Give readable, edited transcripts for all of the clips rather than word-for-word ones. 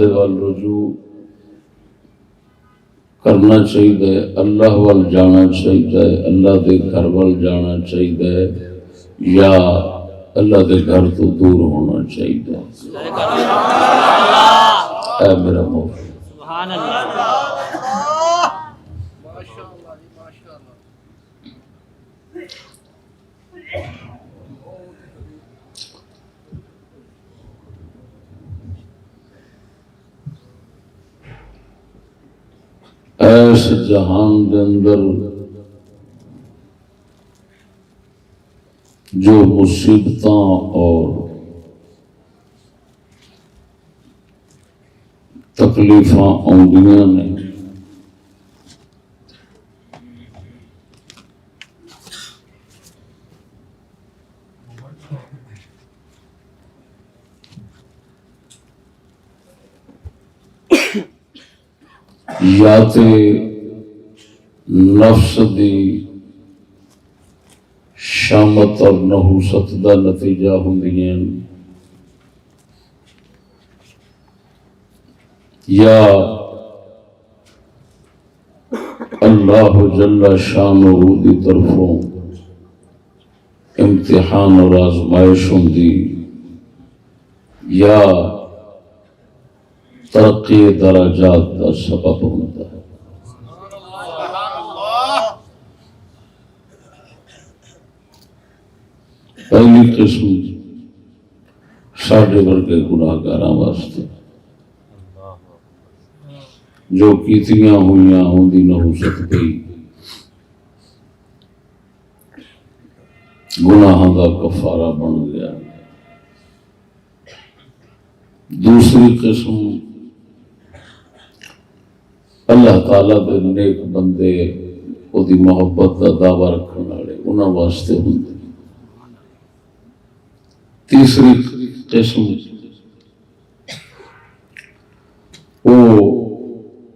دے وال رجوع کرنا چاہیے، اللہ وال جانا چاہیے، اللہ دے گھر وال جانا چاہیے یا اللہ دے گھر تو دور ہونا چاہیے؟ اے میرا مولا، سبحان اللہ۔ ایس جہان دے اندر جو مصیبتاں اور تکلیفاں آؤندیاں نے، یا تے نفس دی شامت اور نحوست دا نتیجہ ہوندیاں، یا اللہ جل شانہ دی طرفوں امتحان اور آزمائش ہوندی، یا ترقی درجات کا سبب ہوتا ہے۔ پہلی قسم ساڈے ورگے گناہگاراں واسطے جو کیتیاں ہوئیاں ہوندی نحوست گئی، گناہاں دا کفارہ بن گیا۔ دوسری قسم اللہ تعالیٰ دے نیک بندے او دی محبت دا دعویٰ رکھن والے انہاں واسطے ہوندے۔ تیسری قسم او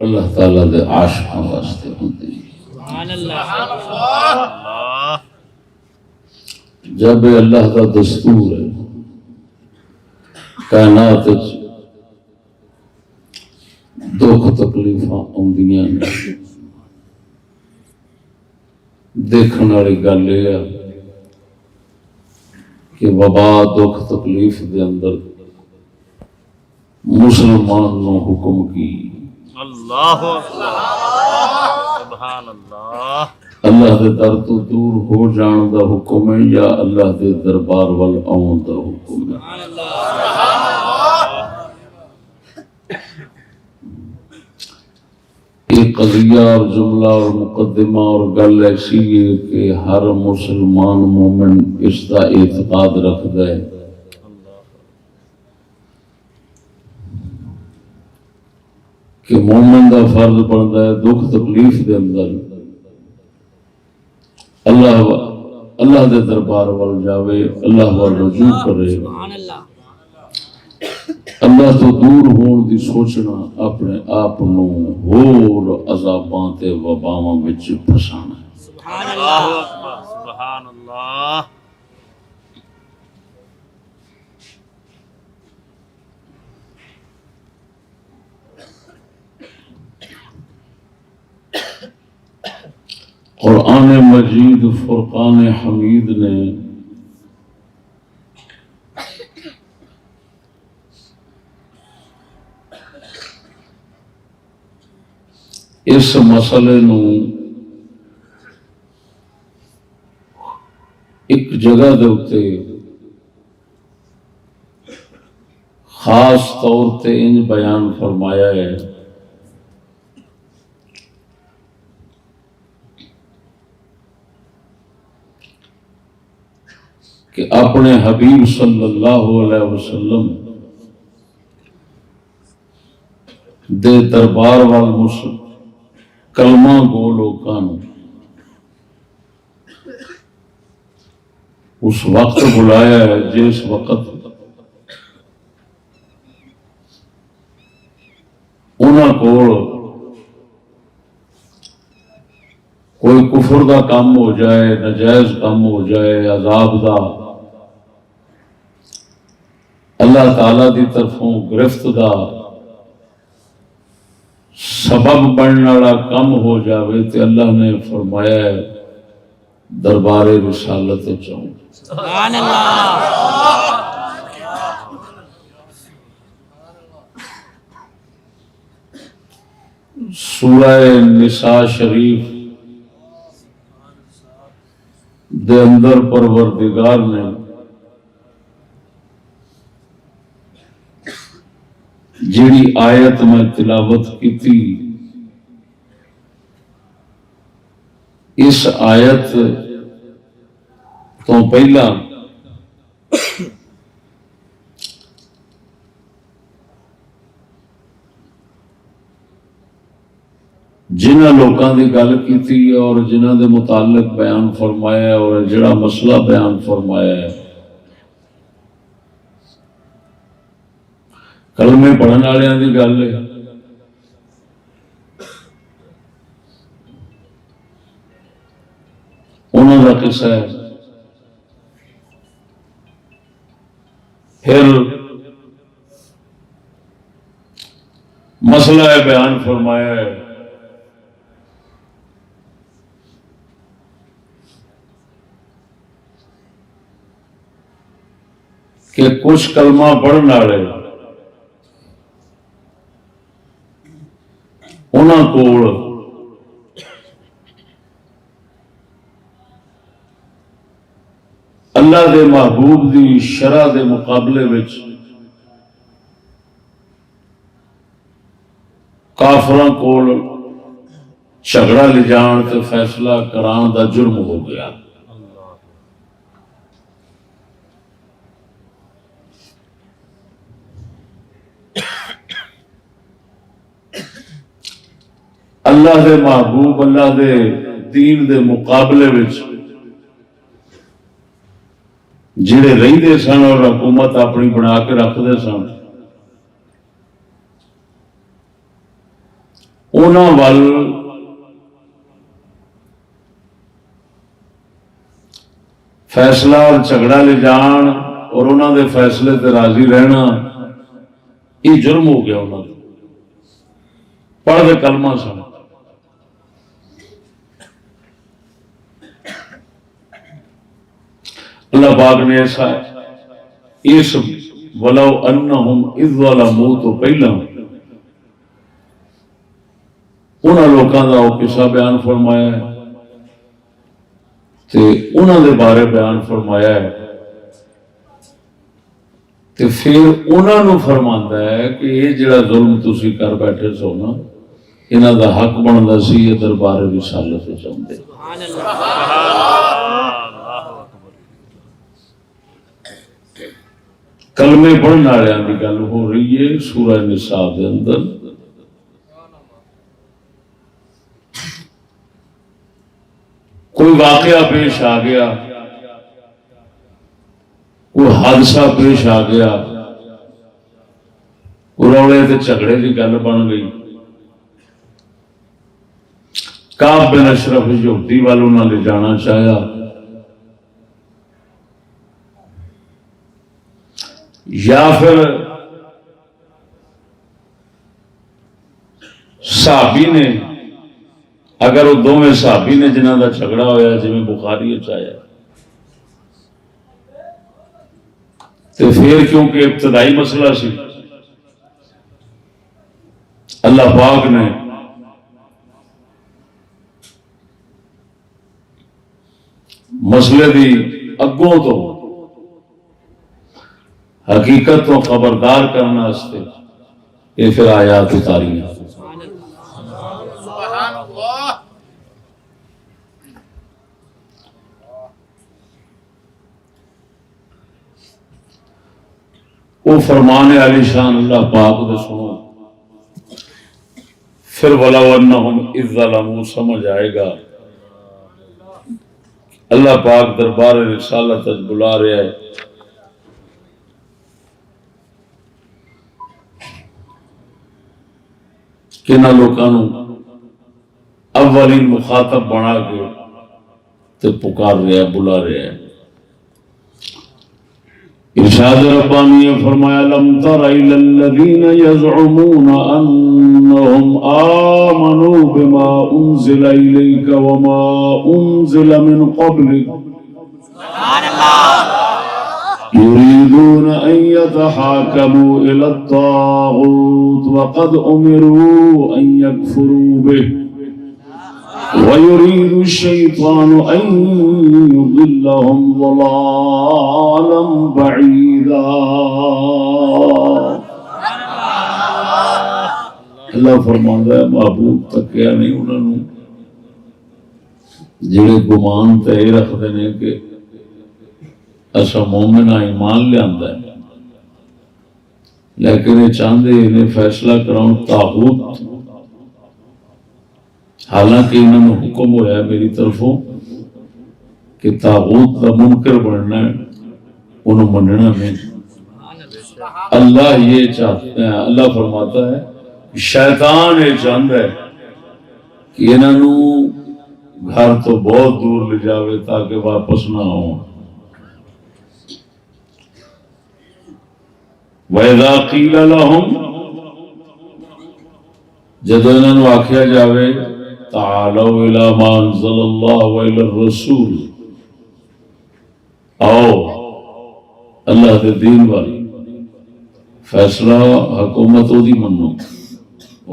اللہ تعالیٰ دے عاشقاں واسطے ہوندی۔ سبحان اللہ۔ جب اللہ کا دستور ہے کائنات دکھ تکلیفاں آؤندیاں نے، دیکھن والی گل یہ ہے کہ وبا دکھ تکلیف دے اندر مسلمان نو حکم کی اللہ سبحان اللہ، اللہ دے در تو دور ہو جان دا حکم ہے یا اللہ دے دربار وال آؤن دا حکم ہے؟ ایک قضیہ اور جملہ اور مقدمہ اور گل ایسی ہے کہ ہر مسلمان مومن اس کا اعتقاد رکھتا ہے کہ مومن دا فرض بنتا ہے دکھ تکلیف دے اندر اللہ دے دربار وال جاوے، اللہ وال رجوع کرے، اللہ تو دور ہون دی سوچنا اپنے آپ نو ہور عذاباں تے وباواں وچ پھسانا ہے۔ سبحان اللہ سبحان اللہ۔ قرآن مجید فرقان حمید نے اس مسئلے نو ایک جگہ دے اتے خاص طور تے انج بیان فرمایا ہے کہ اپنے حبیب صلی اللہ علیہ وسلم دے دربار وال کلمہ گو لوکاں اس وقت بلایا ہے جس وقت انہاں کول کوئی کفر دا کام ہو جائے، نجائز کام ہو جائے، عذاب دا، اللہ تعالیٰ دی طرفوں گرفت دا سبب بننے والا کم ہو جاوے تو اللہ نے فرمایا ہے دربار رسالت چاہوں. سبحان اللہ. سورہ نساء شریف دے اندر پروردگار نے جیڑی آیت میں تلاوت کی تھی اس آیت تو پہلا جنہ لوکاں دی گل کیتی اور جنہ دے متعلق بیان فرمایا اور جڑا مسئلہ بیان فرمایا ہے کلمے پڑھن والےاں دی گل ہے. انہاں دا قصہ ہے. پھر مسئلہ بیان فرمایا ہے کہ کچھ کلمہ پڑھن والے انہاں کول اللہ دے محبوب دی شرع دے مقابلے وچ کافراں کول جھگڑا لے جان تے فیصلہ کران دا جرم ہو گیا. اللہ دے محبوب اللہ دے دین دے مقابلے وچ جڑے رہندے سن اور حکومت اپنی بنا کے رکھدے سن انہاں وال فیصلہ اور جھگڑا لے جان اور انہاں دے فیصلے تے راضی رہنا یہ جرم ہو گیا. انہاں پڑھ دے کلمہ سن. اللہ پاک نے ایسا اس ولو انہم اذ ظلموا تو پہلا انہاں لوکاں دا وہ قصہ بیان فرمایا ہے تے انہاں دے بارے بیان فرمایا ہے تے پھر انہاں نو فرماندا ہے کہ یہ جڑا ظلم تسی کر بیٹھے سو نا انہاں دا حق بندا سی یہ دربار رسالت چاہندے. سبحان اللہ. کلمے پڑھن والےاں دی گل ہو رہی ہے سورہ نساء دے اندر. کوئی واقعہ پیش آ گیا کوئی حادثہ پیش آ گیا کوئی روڑے تے جھگڑے کی گل بن گئی. کعب بن اشرف یہودی والوں نہ لے جانا چاہیا یا پھر صحابی نے اگر وہ دونوں صحابی نے جنہاں دا جھگڑا ہویا جی بخاری چاہیا تو پھر کیونکہ ابتدائی مسئلہ سی اللہ پاک نے مسئلے دی اگوں تو حقیقت تو خبردار کرنا استے یہ پھر آیات اتاری ہیں. وہ فرمان علی شان اللہ پاک دے سنو پھر وَلَوْ أَنَّهُمْ إِذْ ظَلَمُوا سمجھ آئے گا. اللہ پاک دربار رسالت بلا رہا ہے کہ نہ لوگوں اولین مخاطب بنا کے تے پکار رہا ہے بلا رہا ہے. ارشاد ربانی نے فرمایا لم تر الى الذين يزعمون انهم آمنوا بما انزل اليك وما انزل من قبلك يريدون ان يتحاكموا الى الطاغوت وقد امروا ان يكفروا به ويريد الشيطان أن يضلهم ضلالا بعيدا. اللہ فرماندا ہے محبوب تکیا نہیں انہوں نے جڑے گمان تے رکھتے ہیں کہ اسا مومن ایمان لیا لیکن یہ چاہتے انہیں فیصلہ کراؤ طاغوت. حالانکہ انہوں نے حکم ہوا ہے میری طرفوں کہ طاغوت کا منکر بننا ہے انہوں مننا نہیں. اللہ یہ چاہتے ہیں اللہ فرماتا ہے شیطان یہ چاہتا ہے کہ انہوں گھر تو بہت دور لے جاوے تاکہ واپس نہ ہوں. وَإِذَا قِيلَ لَهُمْ جدو انہوں نے آکھیا جاوے تعالوا الى ما انزل اللہ والى الرسول آؤ اللہ دے دین والی فیصلہ حکومت ہو دی منو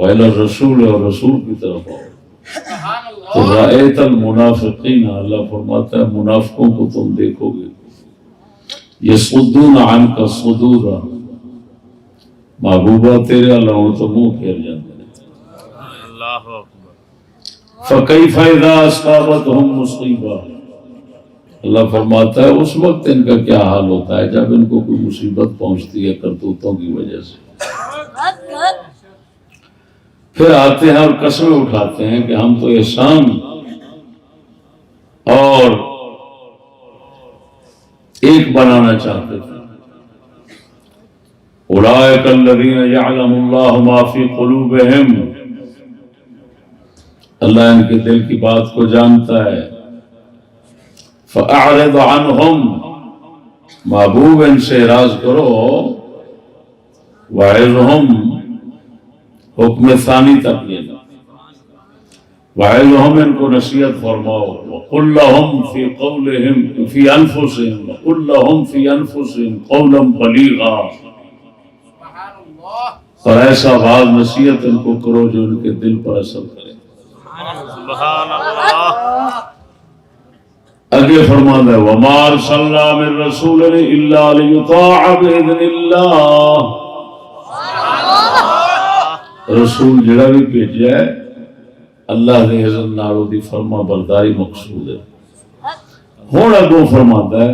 والى الرسول اور رسول کی طرف آؤ تو رأیت المنافقین اللہ فرماتا ہے منافقوں کو تم دیکھو گے یصدون عنک صدورا محبوبہ تیرے اللہ تو منہ پھیر جاتے ہیں. اللہ فَكَيْفَ إِذَا أَصَابَتْهُمْ مُصِيبَةٌ اللہ فرماتا ہے اس وقت ان کا کیا حال ہوتا ہے جب ان کو کوئی مصیبت پہنچتی ہے کرتوتوں کی وجہ سے. پھر آتے ہیں اور قسمیں اٹھاتے ہیں کہ ہم تو احسان اور ایک بنانا چاہتے تھے. أولئك الذين يعلم الله ما في قلوبهم اللہ ان کے دل کی بات کو جانتا ہے. فَأَعْرِضْ عَنْهُمْ محبوب ان سے اعراض کرو. وَعِظْهُمْ حکم ثانی تک لینا. وَعِظْهُمْ ان کو نصیحت فرماؤ. وَقُلْ لَهُمْ فِي قَوْلِهِمْ فِي أَنفُسِهِمْ وَقُلْ لَهُمْ فِي أَنفُسِهِمْ قَوْلًا بَلِيغًا اور ایسا بعض نصیحت ان کو کرو جو ان کے دل پر اثر کرے. سبحان اللہ. اگے فرماتا ہے وَمَا أَرْسَلْنَا مِن رَّسُولٍ إِلَّا لِيُطَاعَ بِإِذْنِ اللَّهِ رسول جڑا بھی بھیجا ہے اللہ دے اذن نال دی فرما برداری مقصود ہے. ہن اگوں فرماتا ہے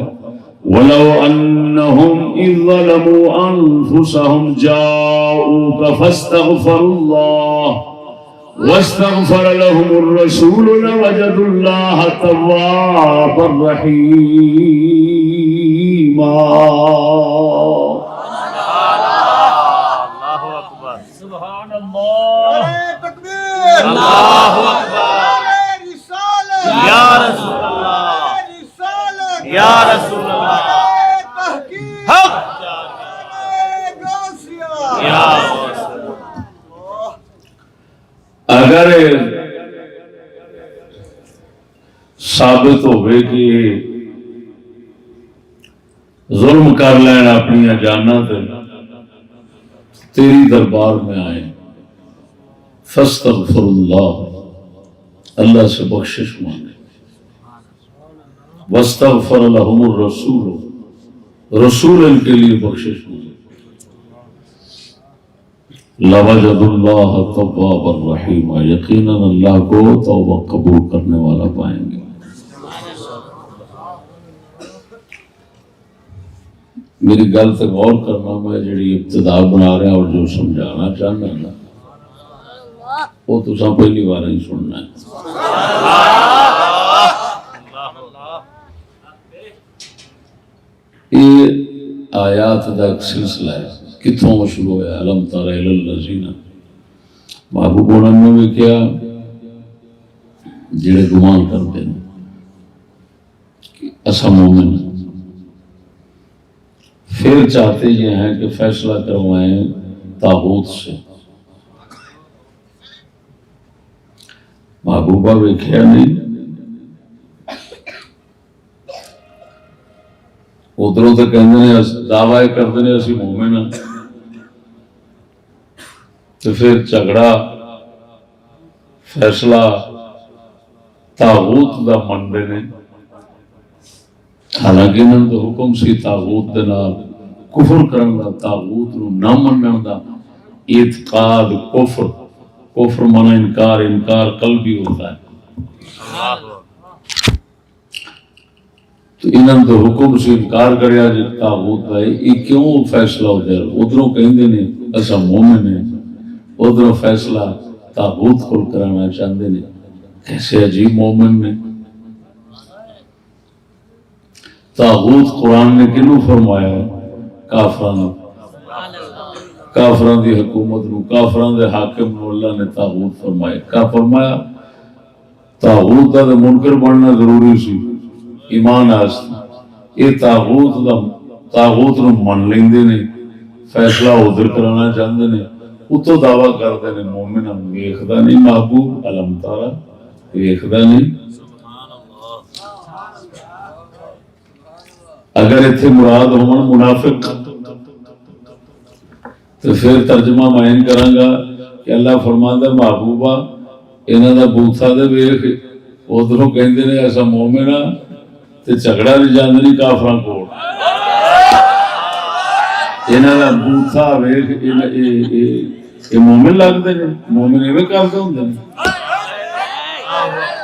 وَلَوْ أَنَّهُمْ إِذْ ظَلَمُوا أَنفُسَهُمْ جَاءُوكَ فَاسْتَغْفَرُوا اللَّهَ وَاسْتَغْفَرَ لَهُمُ الرَّسُولُ لَوَجَدُوا اللَّهَ تَوَّابًا رَحِيمًا. اللہ اکبر. سبحان اللہ. تکبیر. اللہ اکبر. یا رسول اللہ. یا رسول اللہ. حق. یا اگر ثابت ہوئے کہ ظلم کر لینا اپنی جانا تیری دربار میں آئے فاستغفر اللہ اللہ سے بخشش مانگے. واستغفر لهم الرسول رسول ان کے لیے بخشش مانگے. لوجد اللہ توابا رحیما یقیناً اللہ کو توبہ قبول کرنے والا پائیں گے. میری گل سے غور کرنا میں جڑی ابتدا بنا رہا اور جو سمجھانا چاہنا نا وہ تو پہلی بار ہی سننا ہے. یہ آیات کا ایک سلسلہ ہے. کتوں شروع ہوا الم تر الی الذین محبوب انہوں نے بھی کیا جڑے گمان کرتے ہیں کہ اسا مومن پھر چاہتے یہ ہیں کہ فیصلہ کروائیں طاغوت سے. محبوبہ ویکھیا نہیں، ادھروں تو کہتے دعوی کرتے ہیں اسی مومن ہاں، تو پھر جھگڑا فیصلہ طاغوت دا منتے ہیں. حالانکہ انہوں نے حکم سی طاغوت دے نال کفر کرن دا، طاغوت نو نہ منن دا. اعتقاد کفر، کفر مانا انکار، انکار قلبی ہوتا ہے. تو انہوں نے حکم سے انکار کریا جی طاغوت دا، یہ کیوں فیصلہ ہو جائے؟ ادھروں کہندے نے اسا مومن ہیں، ادھروں فیصلہ طاغوت کو کرانا چاہتے ہیں. کیسے عجیب مومن نے. طاغوت قرآن نے کنوں فرمایا ہے؟ کافران، کافران دی حکومت نو، کافران دے حاکم نو اللہ نے طاغوت فرمایا. کیا فرمایا؟ طاغوت دا منکر بننا ضروری سی ایمان آستے. یہ طاغوت نو من لیندے نے، فیصلہ ادھر کرانا چاہتے ہیں. اتو دعویٰ کرتے ہیں مومن ہم ویکھدا نہیں محبوب علم تارا ویکھدا نہیں. اگر اتنے مراد ہون منافق تو پھر ترجمہ میں کراں گا کہ اللہ فرماندا محبوبہ انہاں دا بوتھا دے ویکھ، ادھروں کہندے نے ایسا مومن آ تے جھگڑا نہیں جاندے نہیں کافراں کول. انہاں دا بوتھا ویکھ یہ مومن لگتے ہیں، مومن ایویں کرتے ہوندے نے.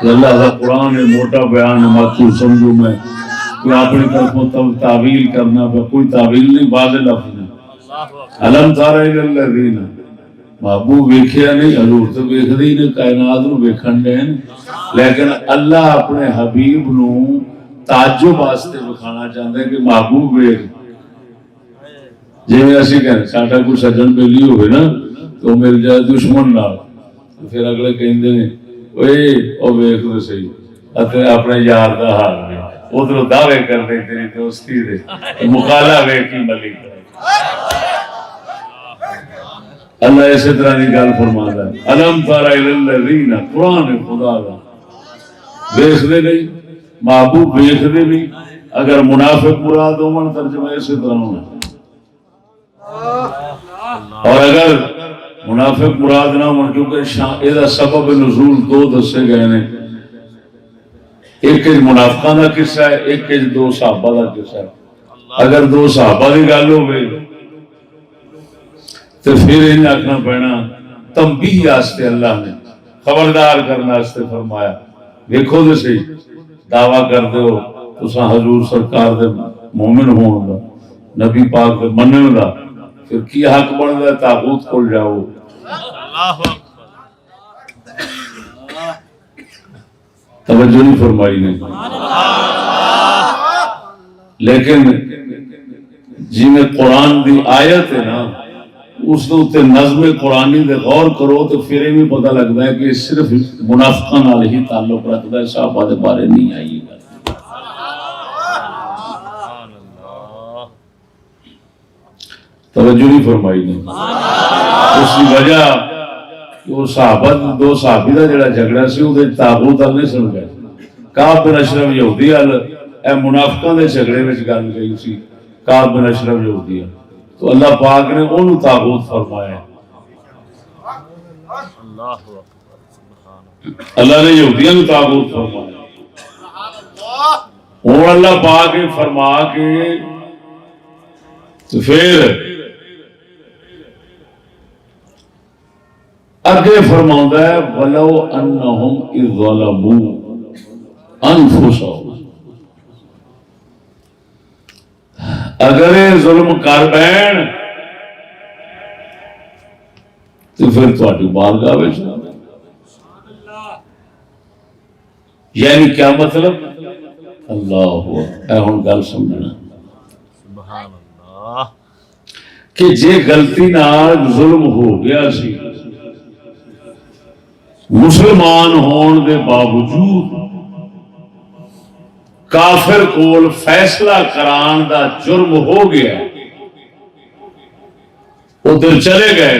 اللہ کا قرآن ہے، موٹا بیان ہے، ماتو سمجھو میں کوئی اپنی طرفوں تعویل کرنا پہ کوئی تعویل نہیں، بعض لفظ نہیں. علم تارا الذین محبوب ویکھیا نہیں، حضور تو ویکھدے ہی نہیں، کائنات نو ویکھن دے. لیکن اللہ اپنے حبیب نو تعجب واسطے وکھانا چاہتا ہے کہ محبوب ویکھ. جی اسی کہنے ساڈا کوئی سجن بیلی ہوئے نا تو مل جائے دشمن نال، پھر اگلے کہندے نے اوئے او ویکھ تو صحیح اپنے یار دا حال نے، ادھر دعوے کر دے تیری دوستی دے مقالہ ویکھی ملک. اللہ اسی طرح کی گل فرماتا ہے الم تر الی الذین، قرآن خدا دا ویکھدے نہیں محبوب ویکھدے نہیں. اگر منافق مراد ہون ترجمہ اسی طرح ہونا، اور اگر منافق مراد نہ ہون کیونکہ یہ سبب نزول دو دسے گئے نے. ایک منافقاں دا قصہ ہے، ایک دو صحابہ دا قصہ ہے. اگر دو صحابہ کی گل ہوئے تو پھر انہیں آخنا پینا تنبیہ واسطے اللہ نے خبردار کرنا واسطے فرمایا. دیکھو تو صحیح دعویٰ کر دو تساں حضور سرکار دے مومن ہون دا، نبی پاک دے منن دا، پھر کی حق بندا ہے طاغوت کول جاؤ. توجہ نہیں فرمائی نے. لیکن جی میں قرآن دی آیت ہے نا اس تے نظم قرآنی دے غور کرو تو پھر بھی پتہ لگتا ہے کہ صرف منافقاں نال ہی تعلق رکھتا ہے، صحابہ دے بارے نہیں آئی گا. توجہ نہیں فرمائی نے. اس کی وجہ وہ صحابہ دو صحابی دا جڑا جھگڑا سی وہ طاغوت ال نہیں سن گئے. کعب بن اشرف یہودی ال اے منافقاں دے جھگڑے وچ گل گئی سی. کعب بن اشرف یہودی ال تو اللہ پاک نے انہوں طاغوت فرمایا. اللہ نے یہودیاں کو طاغوت فرمایا. اور اللہ پاک نے فرما کے تو پھر اگے فرماؤں ہے وَلَوْ أَنَّهُمْ إِذْ ظَلَمُوا أَنفُسَهُمْ، اگر ظلم کر بین تو پھر تھوڑی بارگاہ وچ یعنی کیا مطلب؟ اللہ اے ہن گل سمجھنا سبحان اللہ کہ جے غلطی نال ظلم ہو گیا سی مسلمان ہون دے باوجود کافر کول فیصلہ کران دا جرم ہو گیا ادھر چلے گئے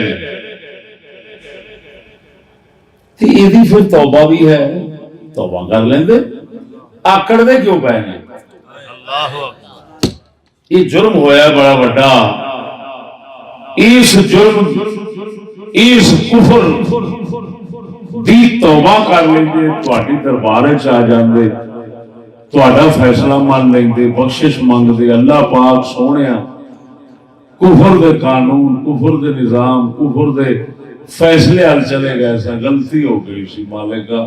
تے ایدی پھر توبہ بھی ہے، توبہ کر لیں دے، آکڑ دے کیوں پہ ہیں؟ یہ جرم ہویا بڑا بڑا، اس جرم اس کفر دی توبہ کر لیں دے، تواڈی دربار چ آ جاندے، تواڈا فیصلہ مان لیں دے، بخشش مانگ دے، اللہ پاک سونیا کفر دے قانون، کفر دے نظام، کفر دے فیصلے حل چلے گئے سا، غلطی ہو گئی سی، مالکا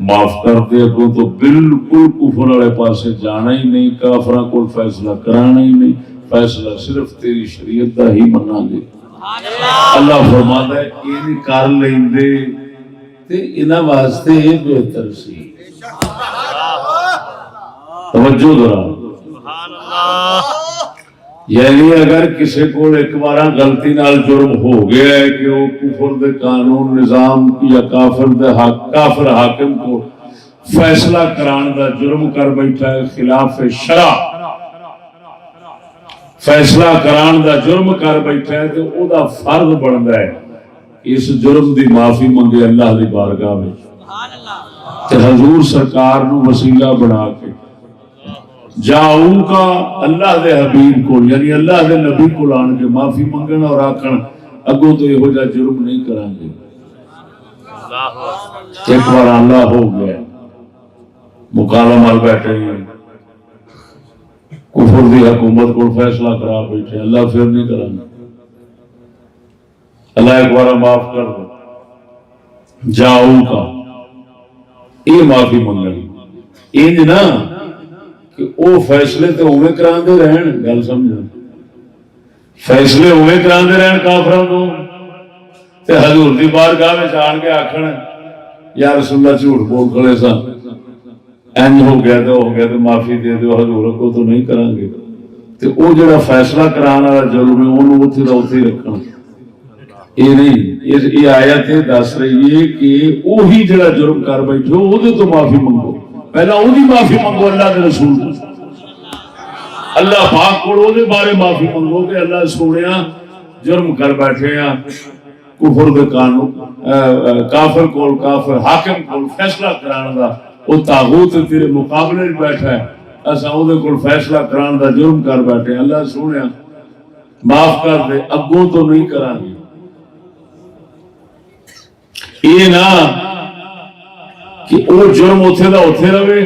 معاف کر دے، کو تو بالکل کفر والے پاسے جانا ہی نہیں، کافراں کو فیصلہ کرانا ہی نہیں، فیصلہ صرف تیری شریعت دا ہی مننا گے۔ اللہ فرماتا ہے یہ کر لیں دے تے انہاں واسطے بہتر سی۔ توجہ ذرا، یعنی اگر کسی کو ایک بار غلطی نال جرم ہو گیا ہے کہ وہ کفر دے قانون نظام یا کافر حاکم کو فیصلہ کران دا جرم کر بیٹھا ہے، خلاف شرع فیصلہ کران دا جرم کر بیٹھا ہے، تو او دا فرض بندا ہے اس جرم دی معافی منگے اللہ دی بارگاہ میں، تے حضور سرکار نو وسیلہ بنا کے جاؤں کا اللہ دے حبیب کو، یعنی اللہ دے نبی کو آن کے معافی منگن اور آکھن اگوں تو یہ جا جرم نہیں کریں گے۔ ایک بار اللہ ہو گیا، مکالمہ مال بیٹھے ہیں، کفر دی حکومت کو فیصلہ کرا بیٹھے، اللہ پھر نہیں کریں گے، اللہ ایک بار معاف کر دو، جاؤں کا یہ معافی منگنی، یہ نا کہ او فیصلے تے اوے کراندے رہن، گل سمجھنا، فیصلے اوے کراندے رہن کافراں تو، تے حضور دی بارگاہ وچ آن کے آکھن یا رسول اللہ جھوٹ بول کھڑے سا، این ہو گیا تو معافی دے دیو، حضور کو تو نہیں کریں گے، تے او جڑا فیصلہ کرانا والا جرم ہے اونوں اوتھے دا اوتھے رکھنا، یہ نہیں، یہ آیت دس رہی ہے کہ وہی جڑا جرم کر بیٹھے او دے تو معافی منگو، پہلا او دی معافی منگو اللہ دے رسول کو، اللہ پاک کو او دے بارے معافی منگو کہ اللہ سونیا جرم کر بیٹھے ہیں، کفر دے قانون کافر کول کافر حاکم کول فیصلہ کرانا دا، او طاغوت تیرے مقابلے میں بیٹھا ہے، اساں او دے کول فیصلہ کرانا دا جرم کر بیٹھے ہیں، اللہ سونیا معاف کر دے، اگوں تو نہیں کریں گے۔ یہ نا کہ وہ جرم اتھے دا اتھے رہے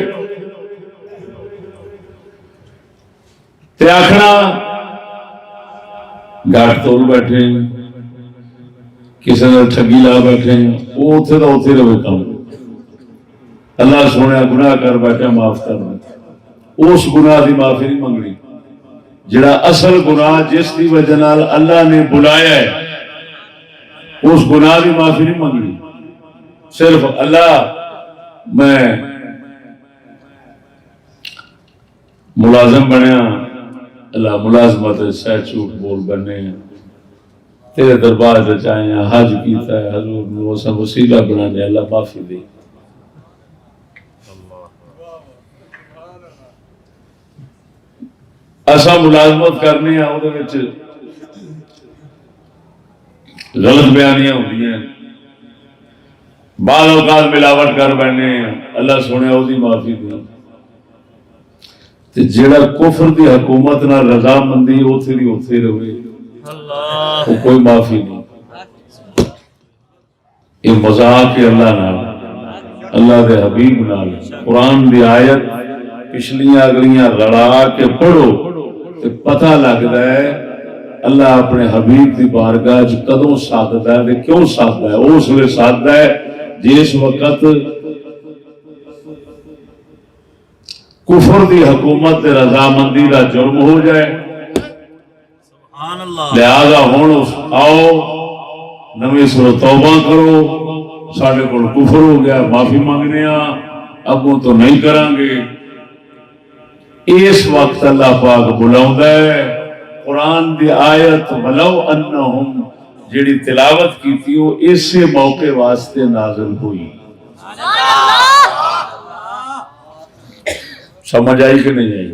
تے آکھنا گاٹ تول بیٹھے ہیں، کسی نے ٹھگی لا بیٹھے ہیں، وہ اتھے دا اتھے رہے کام، اللہ سونے گناہ کر بیٹھے معاف کر دے، اس گناہ دی معافی نہیں منگنی، جڑا اصل گناہ جس دی وجہ نال اللہ نے بلایا ہے اس گناہ دی معافی نہیں منگنی، صرف اللہ میں ملازم بنیا، اللہ ملازمت سہ جھوٹ بول بنے ہیں، تیرے دربار سے چاہیے حج کیتا ہے، حضور نے وہ سب وسیلہ بنانے، اللہ معافی دے، ایسا ملازمت کرنی ہے، وہ غلط بیانیاں ہوتی ہیں، بعض اوقات ملاوٹ کر بیٹھنے، اللہ سونے وہ معافی دی، جڑا کفر دی حکومت نہ رضا مندی اوتھے دی اوتھے رہے، وہ کوئی معافی نہیں، یہ مذاق ہے اللہ نال، اللہ دے حبیب نال، قرآن دی آیت پچھلیاں اگلیاں رڑا کے پڑھو تے پتہ لگتا ہے اللہ اپنے حبیب دی بارگاہ کدوں سادتا ہے، کیوں سادتا ہے، اس لیے سادتا ہے جس وقت کفر دی حکومت رضامندی کا جرم ہو جائے، لہذا ہوں آؤ نویں سرو توبہ کرو، ساڈے کول کفر ہو گیا، معافی مانگنے اگوں تو نہیں کریں گے، اس وقت اللہ پاک بلاؤندا ہے، قرآن دی آیت ولو انہم جیڑی تلاوت کی تھی وہ اسے موقع واسطے نازل ہوئی، سمجھ آئی کہ نہیں آئی؟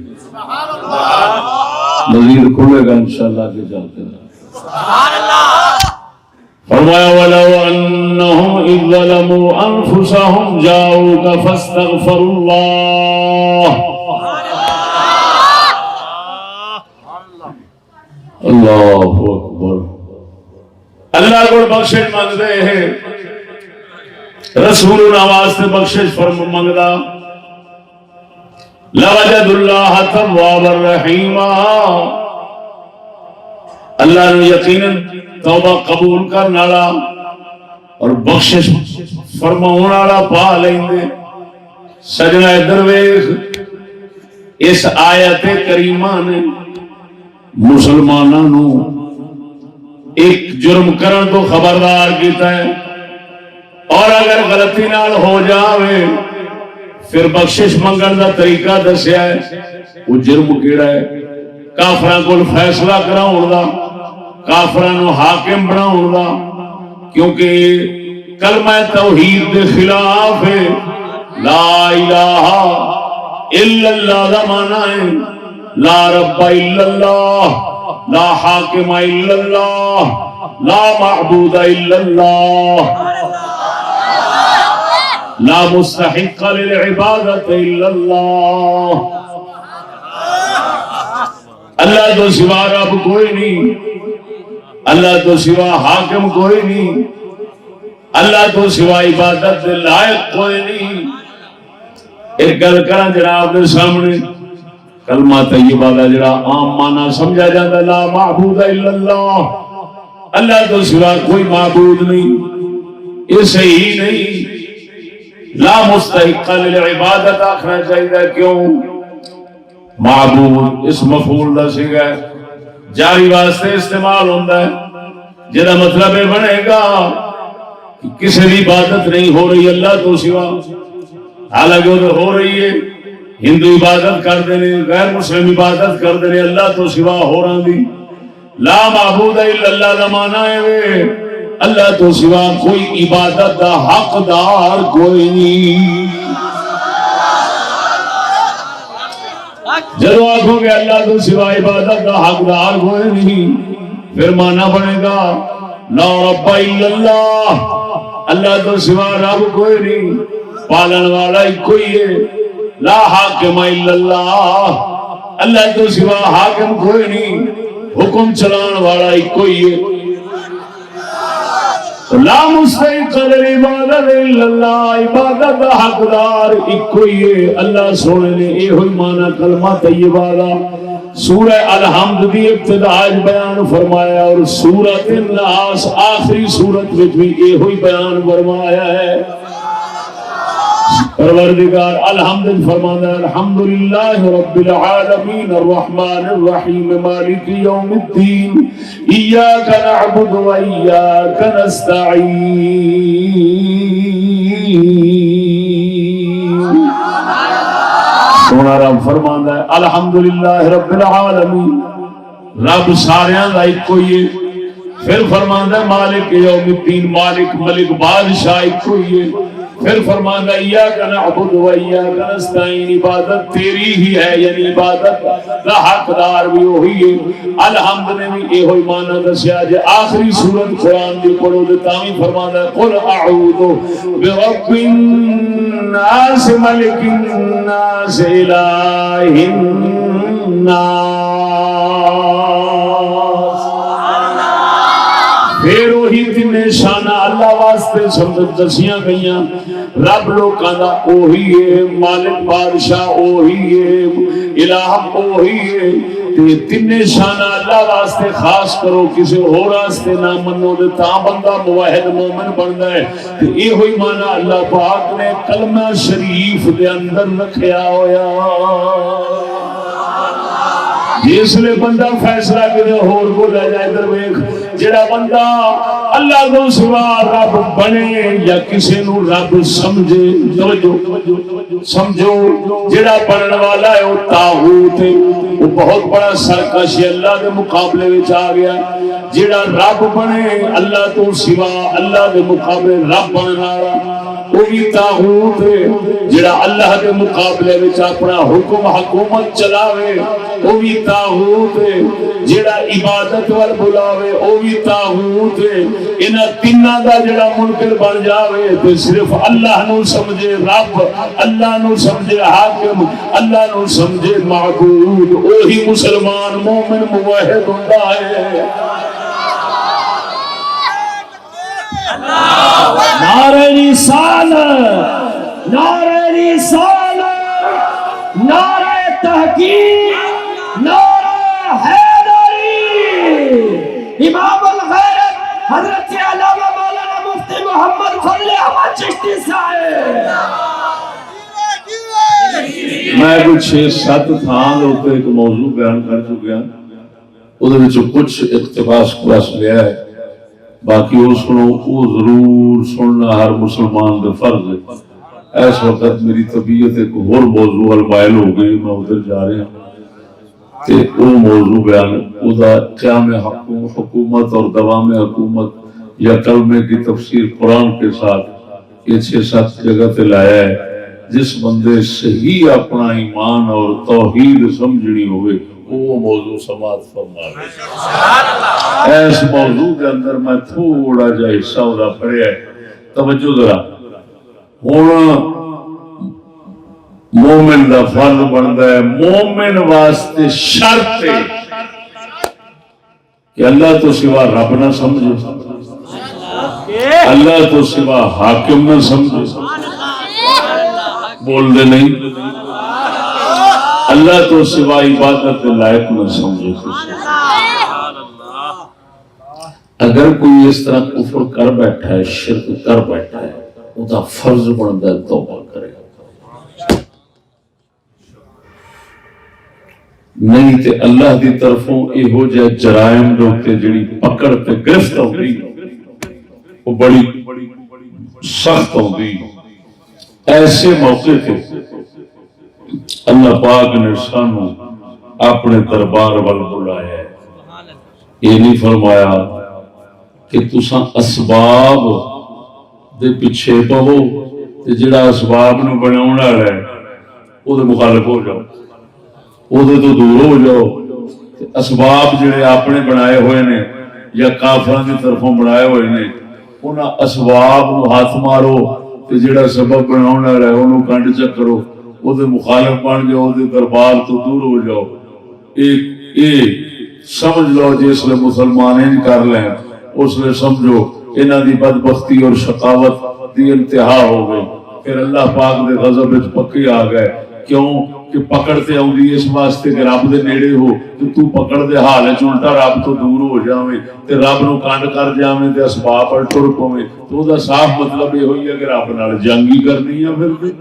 مزید کھلے گا انشاءاللہ کے چلتے ہیں۔ فرمایا وَلَوْ أَنَّهُمْ إِذْ ظَلَمُوا أَنفُسَهُمْ جَاءُوكَ فَاسْتَغْفَرُوا اللَّهَ اللہ اکبر. اللہ کو بخشش مانگتے ہیں، رسول نواز سے بخشش فرم منگدا. لَوَجَدُوا اللَّهَ تَوَّابًا رَحِيمًا، اللہ نے یقیناً توبہ قبول کرنے والا اور بخشش فرماؤن والا پا لیندے. سجنا درویش اس آیت کریمہ نے مسلمانوں ایک جرم کرن تو خبردار کیتا ہے، اور اگر غلطی نال ہو جاوے پھر بخشش منگن دا طریقہ دسیا ہے. وہ جرم کیڑا ہے؟ کافراں کول فیصلہ کراؤن دا، کافراں نو حاکم بناؤن دا، کیونکہ کلمہ توحید دے خلاف ہے. لا الہ الا اللہ دا معنی ہے لا رب الا اللہ، لا حاکم الا اللہ، لا معبود الا اللہ، لا مستحق للعبادت الا اللہ. اللہ تو سوا رب کوئی نہیں، اللہ تو سوا حاکم کوئی نہیں، اللہ تو سوا عبادت دے لائق کوئی نہیں. ایک گل کراں جناب دے سامنے، کلمہ طیبہ دا جڑا عام معنی سمجھا جاتا لا معبود الا اللہ، اللہ تو سوا کوئی معبود نہیں، یہ صحیح نہیں. لا مستحق للعبادت آخنا چاہیے. کیوں؟ معبود اس مفعول دا صیغہ ہے، جاری واسطے استعمال ہوتا ہے، جدا مطلب یہ بنے گا کہ کسی بھی عبادت نہیں ہو رہی اللہ تو سوا. حالانکہ وہ ہو رہی ہے، ہندو عبادت کرتے ہیں، غیر مسلم عبادت کرتے ہیں، اللہ تو سوا ہو رہا دی. لا معبود الا اللہ دا معنی ہے اللہ تو سوا کوئی عبادت دا حقدار کوئی نہیں. جب آنکھوں گے اللہ تو سوا عبادت دا حقدار کوئی نہیں، پھر معنی بنے گا لا رب الا اللہ، اللہ تو سوا رب کوئی نہیں، پالن والا ہی کوئی ہے. لا حاکم الا اللہ، اللہ تو سوا حاکم کوئی نہیں، حکم چلان والا ہی کوئی ہے. لا مستحق للعبادت الا اللہ، عبادت دا حقدار ایک کوئی ہے اللہ سونے نے. اے ہوئی معنی کلمہ طیبہ دا سورہ الحمد دی ابتدا بیان فرمایا، اور سورۃ الناس آخری سورت وچ بھی اے ہوئی بیان فرمایا ہے. پروردگار الحمد فرمانا الحمدللہ رب العالمین الرحمن الرحیم مالک یوم الدین ایاک نعبد و ایاک نستعین. سونا رب فرمانا ہے الحمدللہ رب العالمین، رب ساریاں دا ایک کوئی ہے. پھر فرمانا ہے مالک یوم الدین، مالک ملک بادشاہ ایک کوئی ہے. پھر فرمانا ایاک نعبد و ایاک نستعین، عبادت تیری ہی ہے، یعنی عبادت کا حقدار بھی وہی ہے. الحمد نے بھی یہ ہوئی معنی دسیا. جے آخری سورت قرآن دی پڑھو تو تاں فرمانا ہے قل اعوذ برب الناس ملک الناس الہ الناس. پھر وہی تین شانہ اللہ واسطے سمجھ دسیاں گئیاں. رب لوکاں دا اوہی ہے، مالک بادشاہ اوہی ہے، الہ اوہی ہے. تین شانہ اللہ واسطے خاص کرو، کسی ہور واسطے نہ منو تے تاں بندہ موحد مومن بندا ہے. یہ ہوئی معنی اللہ پاک نے کلمہ شریف دے اندر رکھیا ہویا. جس لئے بندہ فیصلہ کرے ہور کو لے جائے در ویکھ، جڑا بندہ اللہ کو سوا رب بنے یا کسی نو رب سمجھے، سمجھو جڑا بنن والا ہے وہ طاغوت ہے، وہ بہت بڑا سرکش ہے، اللہ دے مقابلے وچ آ گیا. جڑا رب بنے اللہ تو سوا اللہ دے مقابلے رب بننا، وہ وہ بھی طاغوت ہے جڑا اللہ کے مقابلے میں اپنا حکم حکومت چلاوے وہ بھی طاغوت ہے جڑا عبادت وال بلاوے وہ بھی طاغوت ہے انہاں تیناں دا جڑا منکر بن جاوے تے صرف اللہ نو سمجھے رب اللہ نو سمجھے حاکم اللہ نو سمجھے معبود وہی مسلمان مومن موحد ہوندا ہے نعرہ رسالت نعرہ رسالت نعرہ تحقیق نعرہ حیدری امام الغیرت حضرت علامہ مولانا مفتی محمد فضل احمد چشتی صاحب میں کچھ 6-7 تھان ہوتے ایک موضوع بیان کر چکے ہیں وہ کچھ اقتباس کلاس لیا ہے باقی وہ سنو وہ ضرور سننا ہر مسلمان کا فرض ہے اس وقت میری طبیعت ایک اور موضوع المائل ہو گئی میں ادھر جا رہا ہوں تے وہ موضوع بیان ادا قیام حکومت اور دوام حکومت یا کلمے کی تفسیر قرآن کے ساتھ یہ 6-7 جگہ تے لایا ہے جس بندے صحیح اپنا ایمان اور توحید سمجھنی ہوئے وہ موضوع سماعت فرمائے اس موضوع کے اندر میں تھوڑا جا حصہ ادا پڑھیا ہے توجہ ذرا ہوں مومن دا فرض بنتا ہے مومن واسطے شرط ہے کہ اللہ تو سوا رب نہ سمجھے اللہ تو سوا حاکم نہ سمجھے بول دے نہیں اللہ تو سوا عبادت لائق نہ سمجھے اگر کوئی اس طرح کفر کر بیٹھا ہے شرک کر بیٹھا ہے وہ دا فرض بنتا ہے توبہ کرے نہیں تے اللہ دی طرفوں یہ ہو جائے جرائم دوتے جڑی پکڑ تے گرفت ہوتی وہ بڑی سخت ہوتی ایسے موقع تھے اللہ پاک نے سانو اپنے دربار وال بلایا ہے یہ نہیں فرمایا کہ تساں اسباب دے پیچھے پہو تے جڑا اسباب نو بناون والا ہے او دے مخالف ہو جاؤ او دے تو دور ہو جاؤ تے اسباب جڑے اپنے بنائے ہوئے نے یا کافراں دی طرفوں بنائے ہوئے نے انہاں اسباب نو ہاتھ مارو تے جڑا سبب بناون والا ہے اونوں کنڈ چ کرو وہ دے مخالف بن جاؤ دے دربار تو دور ہو جاؤ ایک سمجھ لو جس لئے مسلمان ان کر لیں اس لئے سمجھو انہاں دی بدبختی اور شقاوت دی انتہا ہو گئی پھر اللہ پاک دے غضب وچ پکے آ گئے کیوں کہ پکڑتے آؤں اس واسطے کہ رب دے نیڑے ہو کہ تو پکڑ دے حال ہے چونٹا رب تو دور ہو جاویں تے رب نو کانڈ کر جاویں تے اسباب پر ٹر پویں تو دا صاف مطلب یہ ہوئی ہے کہ رب نال جنگ ہی کرنی ہے پھر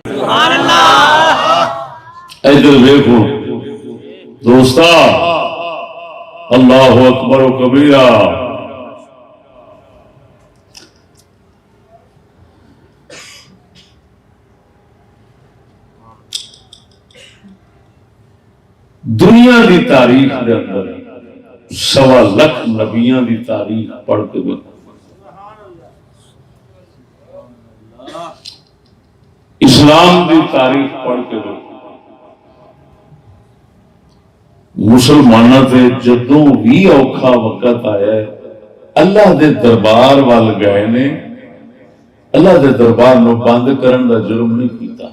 سبحان اللہ ادھر دیکھو دوستا اللہ اکبر و کبیرہ دنیا دی تاریخ دے اندر 1.25 لاکھ نبیاں دی تاریخ پڑھ کے دیکھو اسلام دی تاریخ پڑھ کے دیکھو مسلمانوں تے جدوں بھی اوکھا وقت آیا ہے اللہ دے دربار وال گئے نے اللہ دے دربار نو بند کرن دا جرم نہیں کیتا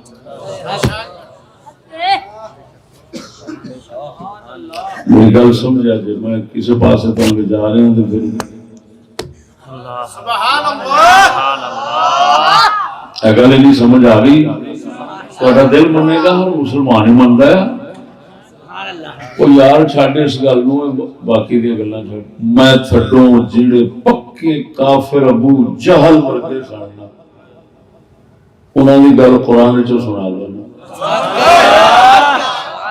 میری گل سمجھا جی میں کسی پاس تک جا رہے ہوں تو پھر سبحان اللہ اے گل نہیں سمجھ آ گئی تھوڑا دل منے گا ہر مسلمان ہی منتا ہے وہ یار چھڈ اس گل نو باقی دی گلاں چھڈ میں تھڈوں جڑے پکے کافر ابو جہل ورگے سن انہاں دی گل قرآن وچ سنا دینا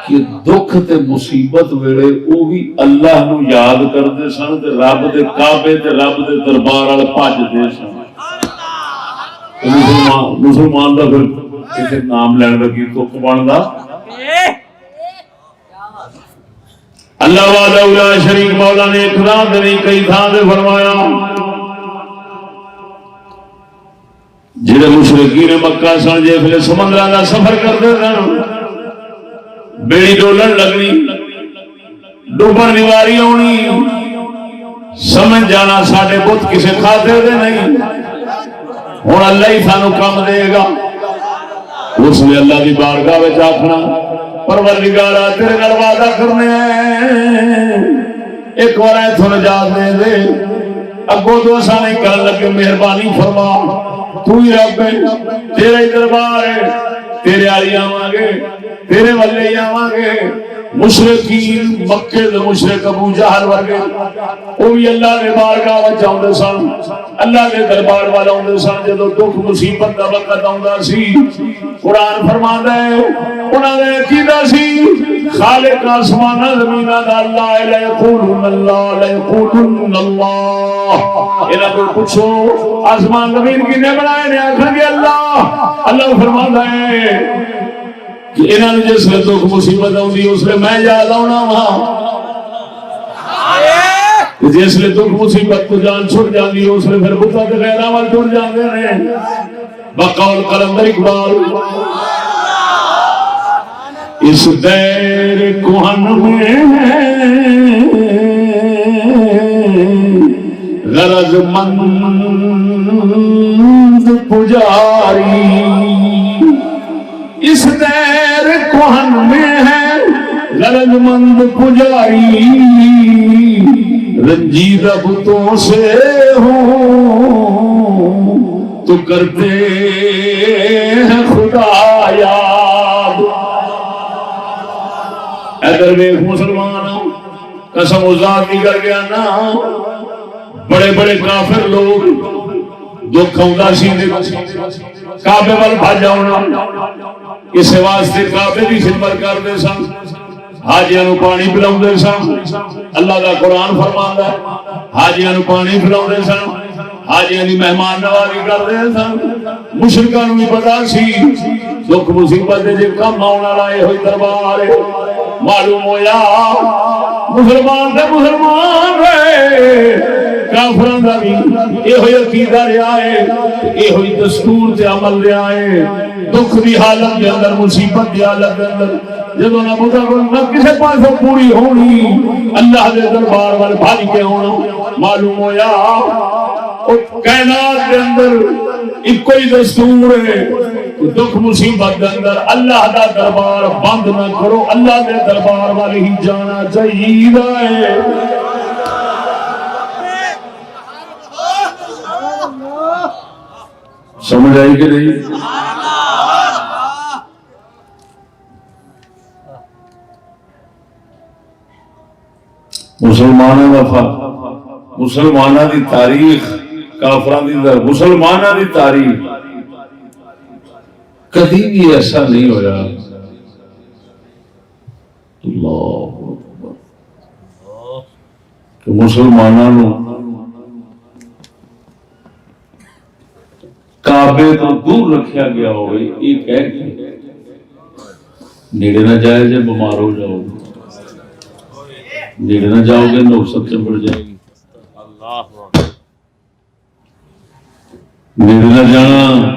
کہ دکھ تے مصیبت ویلے او بھی اللہ نو یاد کردے سن تے رب دے کعبے تے رب دے دربار وال بھجدے سن مسلمان دا پھر کسی نام لین لگی تک بندا اللہ وحدہ لا شریک مولا نے ایک تھان تے نہیں کئی تھان تے فرمایا جڑے مشرکین مکہ سن جے سمندراں دا سفر کرتے سن بیڑی ڈولن لگنی ڈوبن دی واری آنی سمجھ جانا ساڈے بت کسے کھاتے دے نہیں ہن اللہ ہی سانو کم دے گا اس لیے اللہ دی بارگاہ وچ آکھنا پروردگارا تیرے نال وعدہ کرنے ایک بار ایتھوں نجات دے دے اگوں تو اساں نہیں کرن لگے مہربانی فرما تو ہی رب ہے تیرا ہی دربار ہے تیرے والی آواں گے تیرے والے ہی آواں گے مشرکین مکے دے مشرک ابو جہل ورگے وہ بھی اللہ دے بارگاہ وچ آوندے سن اللہ دے دربار وال آوندے سن جدوں دکھ مصیبت دا وقت آوندا سی قرآن فرماندا ہے انہاں دا عقیدہ سی خالق آسمان زمین دا اللہ لا یقولون اللہ لا یقولون اللہ انہاں کو پوچھو آسمان زمین کنے بنائے نے آکھن گے اللہ فرماندا ہے کہ انہاں نے جس لے دکھ مصیبت آؤندی اس لے میں یاد آنا وا جس لے دکھ مصیبت کو جان چھٹ جاندی اس لے پھر بتاں تے غیراں وال ٹر جاندے نے بقول قلندر اقبال اس دیر کوہن میں غرض مند پجاری اس دیر کوہن میں ہے غرض مند پجاری رنجیدہ بتوں سے ہوں تو کرتے ہیں خدا یاد اگر دیکھ مسلمان قسم و ذات کی کر گیا نا بڑے بڑے کافر لوگ دکھ آؤں سی کعبے وال بھاج آنا اس واسطے کعبے کی خدمت کرتے سن حاجیاں نو پانی پلاؤندے سن اللہ دا قرآن فرماندا ہے حاجیاں نو پانی پلاؤندے سن حاجیاں دی مہمان نوازی کرتے سن مشرکاں نو بھی پتہ سی دکھ مصیبت دے کم آن والا اے ہوئی دربار معلوم ہویا مسلمان تے مسلمان رہے کافراں دا بھی اے ہوئی عقیدہ رہا ہے اے ہوئی دستور تے عمل رہا ہے دکھ دی حالت دے اندر مصیبت دی حالت دے اندر جدوں نہ نہ کسے پاسوں پوری ہونی اللہ دے دربار وال بھاج کے ہونا معلوم ہویا کائنات کے اندر ایک ہی دستور ہے دکھ مصیبت کے اندر اللہ دا دربار بند نہ کرو اللہ دے دربار والی ہی جانا چاہیے سمجھ آئی کہ نہیں مسلمانہ دی تاریخ کافران دی در مسلمانہ دی تاریخ کدی بھی ایسا نہیں ہویا اللہ کہ مسلمانہ نو کعبے تو دور رکھیا گیا ہوئے یہ کہہ کہ نیڑے نہ جائے جب بیمار ہو جاؤ نیڑے نہ جاؤ گے نوسط چمبڑ جائے گی نیڑے نہ جانا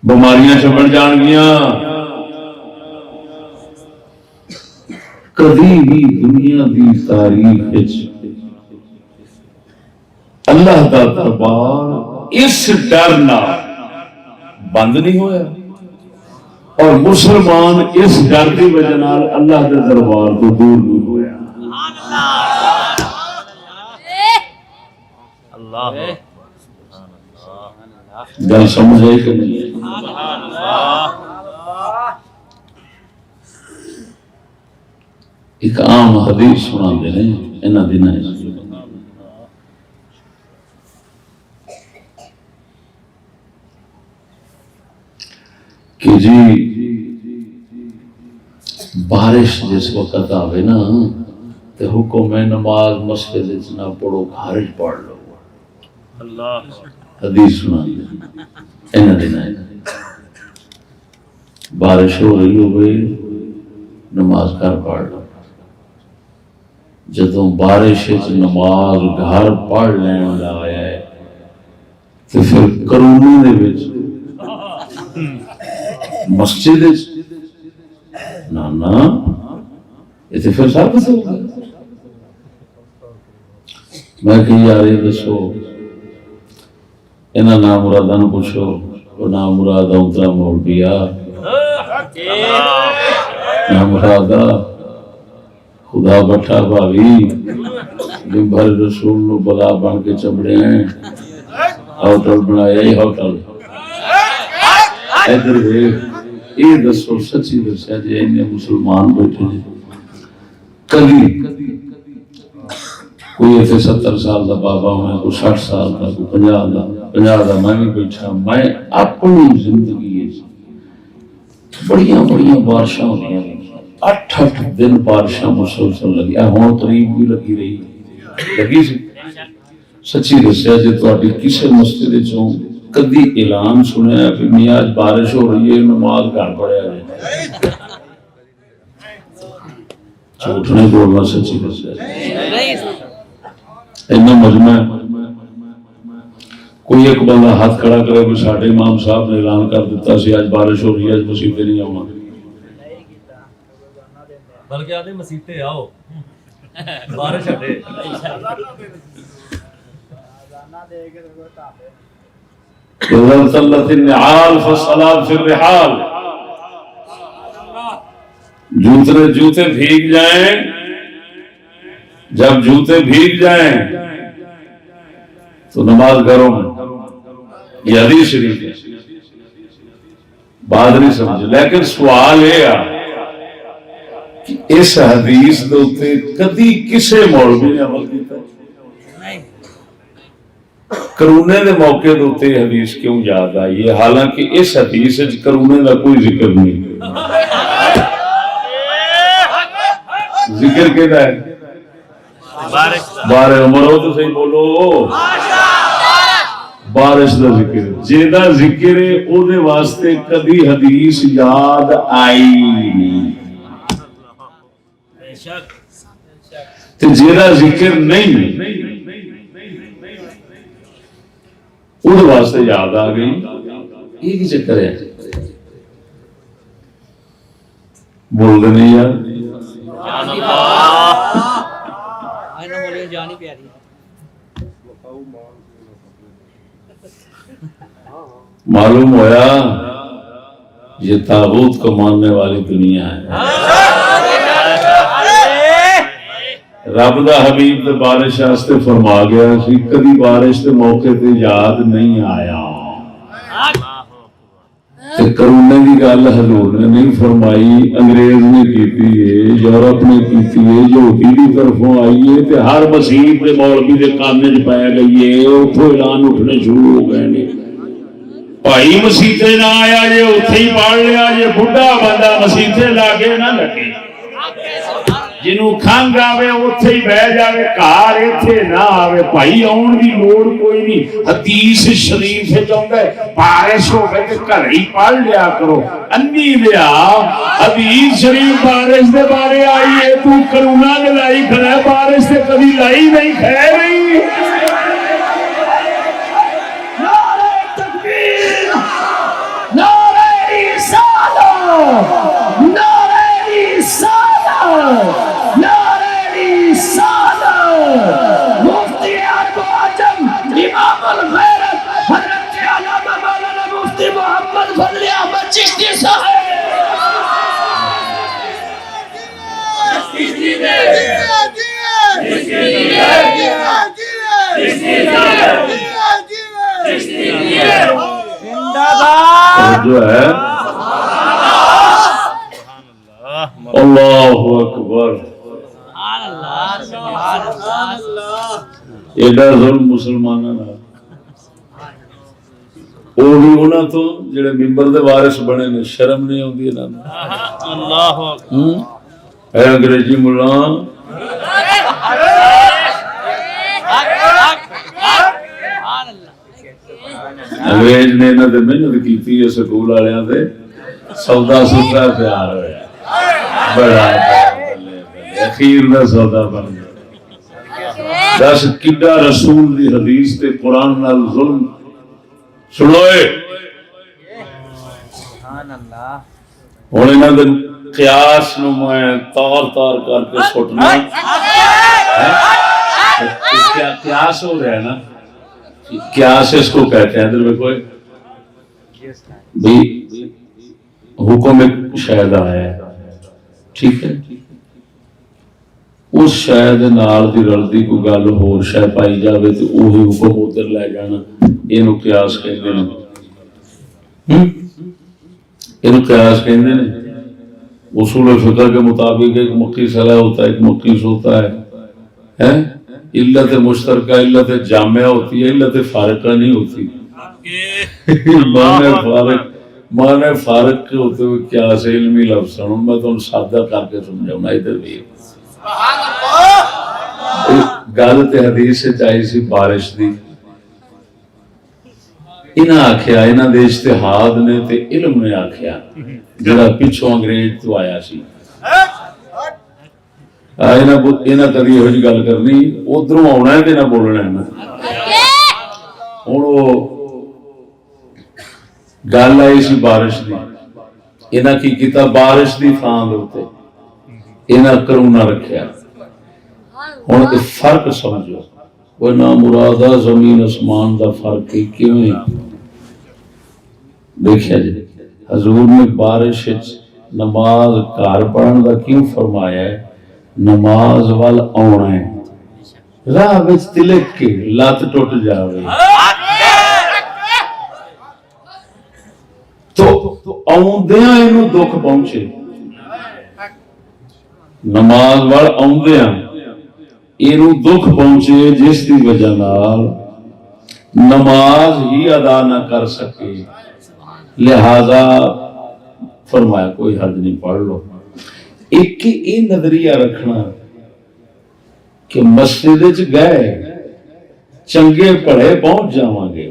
بیماریاں چمبڑ جان گیا کبھی بھی دنیا دی تاریخ اللہ کا دربار اس ڈر نہ بند نہیں ہویا اور مسلمان اس ڈر کی وجہ نال اللہ کے دربار تو دور نہیں ہویا گل سمجھ آئی کہ نہیں ایک عام حدیث سنا دے رہے ہیں انہاں دناں کہ جی بارش جس وقت آوے نا تے حکم ہے نماز مسجد نہ پڑھو گھر پڑھ لو حدیث سنا دے اینا دینا ہے بارش ہو رہی ہو گئی نماز گھر پڑھ لو جدوں بارش وچ نماز گھر پڑھ لین دا آیا ہے تے پھر کرونے دے وچ مسجد وچ نا یہ تے پھر ثابت ہو گیا۔ میں کہ یار یہ دسو انہاں نام مراداں نوں پوچھو، وہ نام مراد اونترا مولویا نام مراد خدا بٹھا بھاوی ممبر رسول نو بلا بن کے چمڑے ہیں، ہوٹل بنایا ہی ہوٹل۔ ادھر یہ دسو سچی دسیا جی اینے مسلمان بیٹھے جی کبھی کوئی ایسے 70 سال دا بابا ہوئے، کوئی 60 سال دا، کوئی 50 دا میں بھی بیٹھا، میں اپنی زندگی بڑیاں بارشاں ہوئی ہیں، 8 دن بارشاں مسلسل لگی، ہوں قریب بھی لگی سی۔ سچی دسیا جی تہاڈی کسے مسجد چوں کدی اعلان سنیا کہ میاں اج بارش ہو رہی ہے نماز گھر پڑھیا جائے؟ جھوٹ نہیں بولنا، سچی دسیا اینا مجمع کوئی ایک بندہ ہاتھ کھڑا کرے کہ ساڈے امام صاحب نے اعلان کر دیتا سی آج بارش ہو رہی ہے، آج مسیطے نہیں آؤں بلکہ آدھے مسیطے آؤ بارش ہٹے۔ اذا انطلت النعال فالصلاة في الرحال، جوتے بھیگ جائیں، جب جوتے بھیگ جائیں تو نماز گھروں میں، یہ حدیث شریف ہے، بات نہیں سمجھے۔ لیکن سوال یہ کہ اس حدیث دوتے کدی کسے مولوی نے عمل کیتا؟ کرونے دے موقع دوتے حدیث کیوں یاد آئی ہے، حالانکہ اس حدیث کرونے دا کوئی ذکر نہیں۔ ذکر کہتا ہے بارے عمر ہو تو صحیح بولو، بارش دا ذکر جیدہ ذکر ہے او دے واسطے کبھی حدیث یاد آئی نہیں، تے جیدہ ذکر نہیں او دے واسطے یاد آ گئی۔ یہ کی چکر ہے؟ بول دے نہیں یار، جانی پیاری معلوم ہویا یہ تاغوت کو ماننے والی دنیا ہے۔ رب دا حبیب دے بارش آستے فرما گیا سی کبھی بارش دے موقع تے یاد نہیں آیا، کرونے کی گل حضور نے نہیں فرمائی، انگریز نے کیتی ہے، یورپ نے کیتی ہے، یہودی کی طرفوں آئی ہے، تے ہر مسیح دے مولوی دے کانے چ پایا گئی ہے، اتھوں اعلان اٹھنے شروع ہو گئے نے، بھائی مسیطے نہ آیا جے اتھے ہی پڑھ لیا جے، بڈھا بندہ مسیطے لاگے نہ لگے، جنوں کھنگ آوے اتھے ہی بہ جاوے، کار اتھے نہ آوے، بھائی آن دی لوڑ کوئی نہیں۔ حدیث شریف ہے چاہتا ہے بارش ہو گئے کہ گھر ہی پڑھ لیا کرو، انی لیا حدیث شریف بارش دے بارے آئی ہے، تو کرونا دے لائی کھڑا ہے، بارش دے کبھی لائی نہیں، خیر نہیں۔ نعرہ تکبیر، نعرہ رسالت، نعرہ رسالت، مفتی عرب و عجم امام الغیرت حضرت علامہ مولانا مفتی محمد فضل احمد چشتی صاحب۔ جو ہے اللہ اکبر، ایڈا ظلم مسلمانوں دا، وہ بھی انہاں تو جڑے ممبر دے وارث بنے نے، شرم نہیں آندی انہاں نوں۔ اللہ اکبر، اے انگریزی ملا انگریز نے انہاں تے محنت کیتی ہے، سکول والیاں تے سودا سودا پیار ہویا، بڑا اخیر دا سودا بن گیا۔ دس کڈا رسول دی حدیث تے قرآن نال ظلم سنوئے ہوں انہاں دے قیاس نو میں تار تار کر کے سٹنا کیا قیاس ہو رہا ہے نا قیاس اس کو کہتے ہیں ادھر دیکھو بھئی حکم ایک شاید آیا ہے ٹھیک ہے اس شاید نال دی رلدی کوئی گل ہور شے پائی جاوے تے اوہی حکم ادھر لے جانا اینو قیاس کہندے نے اینو قیاس کہندے نے اصول فقہ کے مطابق ایک مقیس علیہ ہوتا ہے ایک مقیس ہوتا ہے علت مشترکہ علت جامعہ ہوتی ہے علت فارقہ نہیں ہوتی معنی فارق کے ہوتے ہوئے کیا سے علمی لفظ ہوں میں تو سادہ کر کے سمجھاؤں ادھر بھی گل تے حدیث سے چاہی سی بارش دی انہاں آکھیا انہاں دے اجتہاد نے تے علم نے آکھیا جڑا پیچھوں انگریز تو آیا سی انہاں کدی یہ گل کرنی ادھروں آنا ہے تے نہ بولنا ہے نا ہوں وہ گل آئی سی بارش دی انہاں کی کیتا بارش دی تھان دے اوتے انہاں کرونا رکھیا ہوں فرق سمجھو وہ نہ مرادہ زمین آسمان دا فرق کیویں دیکھا جی حضور نے بارش نماز گھر پڑھن دا کیوں فرمایا ہے نماز وال آنا ہے راہ وچ تلک کے لت ٹوٹ جاوے تو آوندیاں اینوں دکھ پہنچے نماز وال آوندیاں اینوں دکھ پہنچے جس دی وجہ نال نماز ہی ادا نہ کر سکے لہذا فرمایا کوئی حد نہیں پڑھ لو ایک یہ نظریہ رکھنا کہ مسجد گئے چنگے پڑھے پہنچ جاواں گے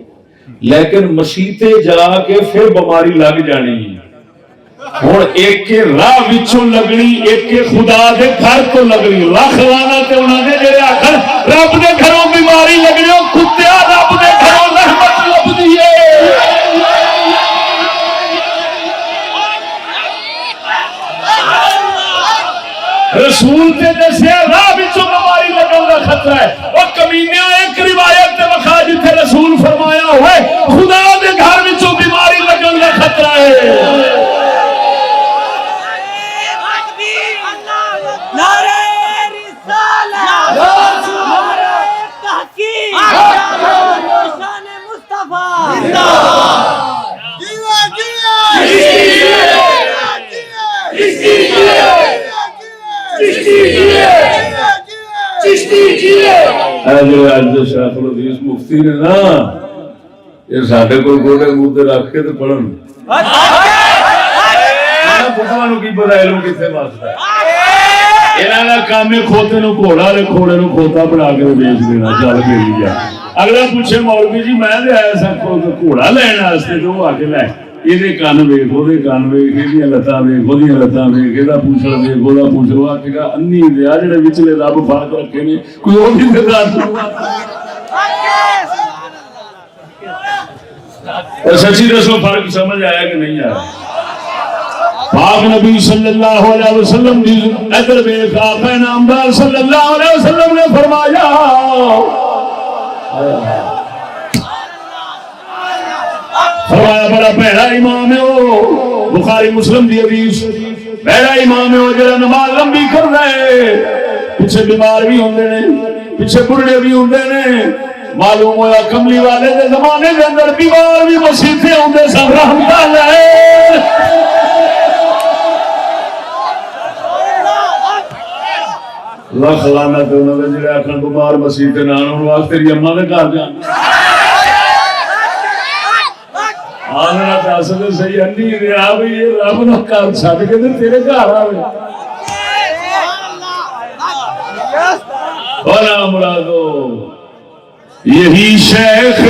لیکن مسیتے جا کے پھر بیماری لگ جانی ہے ہوں ایک کے راہ وچوں لگنی ایک کے خدا دے گھر تو لگنی لکھ لعنت تے انہاں دے جڑے آکھن رب دے گھروں بیماری لگنی او کتیا رب دے گھروں رحمت لبدی ہے رسول تے دسیا راہ وچوں بیماری لگن دا خطرہ ہے او کمینیاں ایک روایت تے وکھا جتھے رسول فرمایا ہوئے خدا دے گھر وچوں بیماری لگن دا خطرہ ہے شیخ الحدیث مفتی نے نا یہ ساڈے کول گوڑے منہ رکھ کے پڑھن کی پتا علم کتنے واسطہ انہاں دا کام ہے کھوتے نو گھوڑا تے کھوڑے نو کھوتا بنا کے بیچ دینا چل کے لیا اگلا پوچھے مولوی جی میں تے آیا سا گھوڑا لین واسطے تو آ کے لے یہ کن ویخ وہ کن ویخ یہ لتاں ویخ وہ لتاں ویخ یہ پوچھڑ ویخ وہ پوچھڑ آ کے انی دیا جڑے وچلے رب فرق رکھے نے کوئی اور بھی سچی دسو فرق سمجھ آیا کہ نہیں آیا پاک نبی صلی اللہ علیہ وسلم دی ادھر ویخ آپ نامدار صلی اللہ علیہ وسلم نے فرمایا فرمایا بڑا بھڑا امام ہے وہ بخاری مسلم دی حدیث بھڑا امام ہے وہ جڑا نماز لمبی کر رہے پیچھے بیمار بھی ہوندے نے پیچھے بڑھڑے بھی ہوندے نے معلوم ہوا کملی والے دے زمانے دے اندر بیمار بھی مسیتے ہوندے سب رحمت اللہ لکھ لعنت انہاں دے جڑے آکھن بیمار مسیتے نہ آن واسطے تیری اماں دے گھر جان آنا تاسدے صحیح انی رہا بھی یہ رب نہ کار چھڑ کے تیرے گھر آوے بنا مرادو یہی شیخ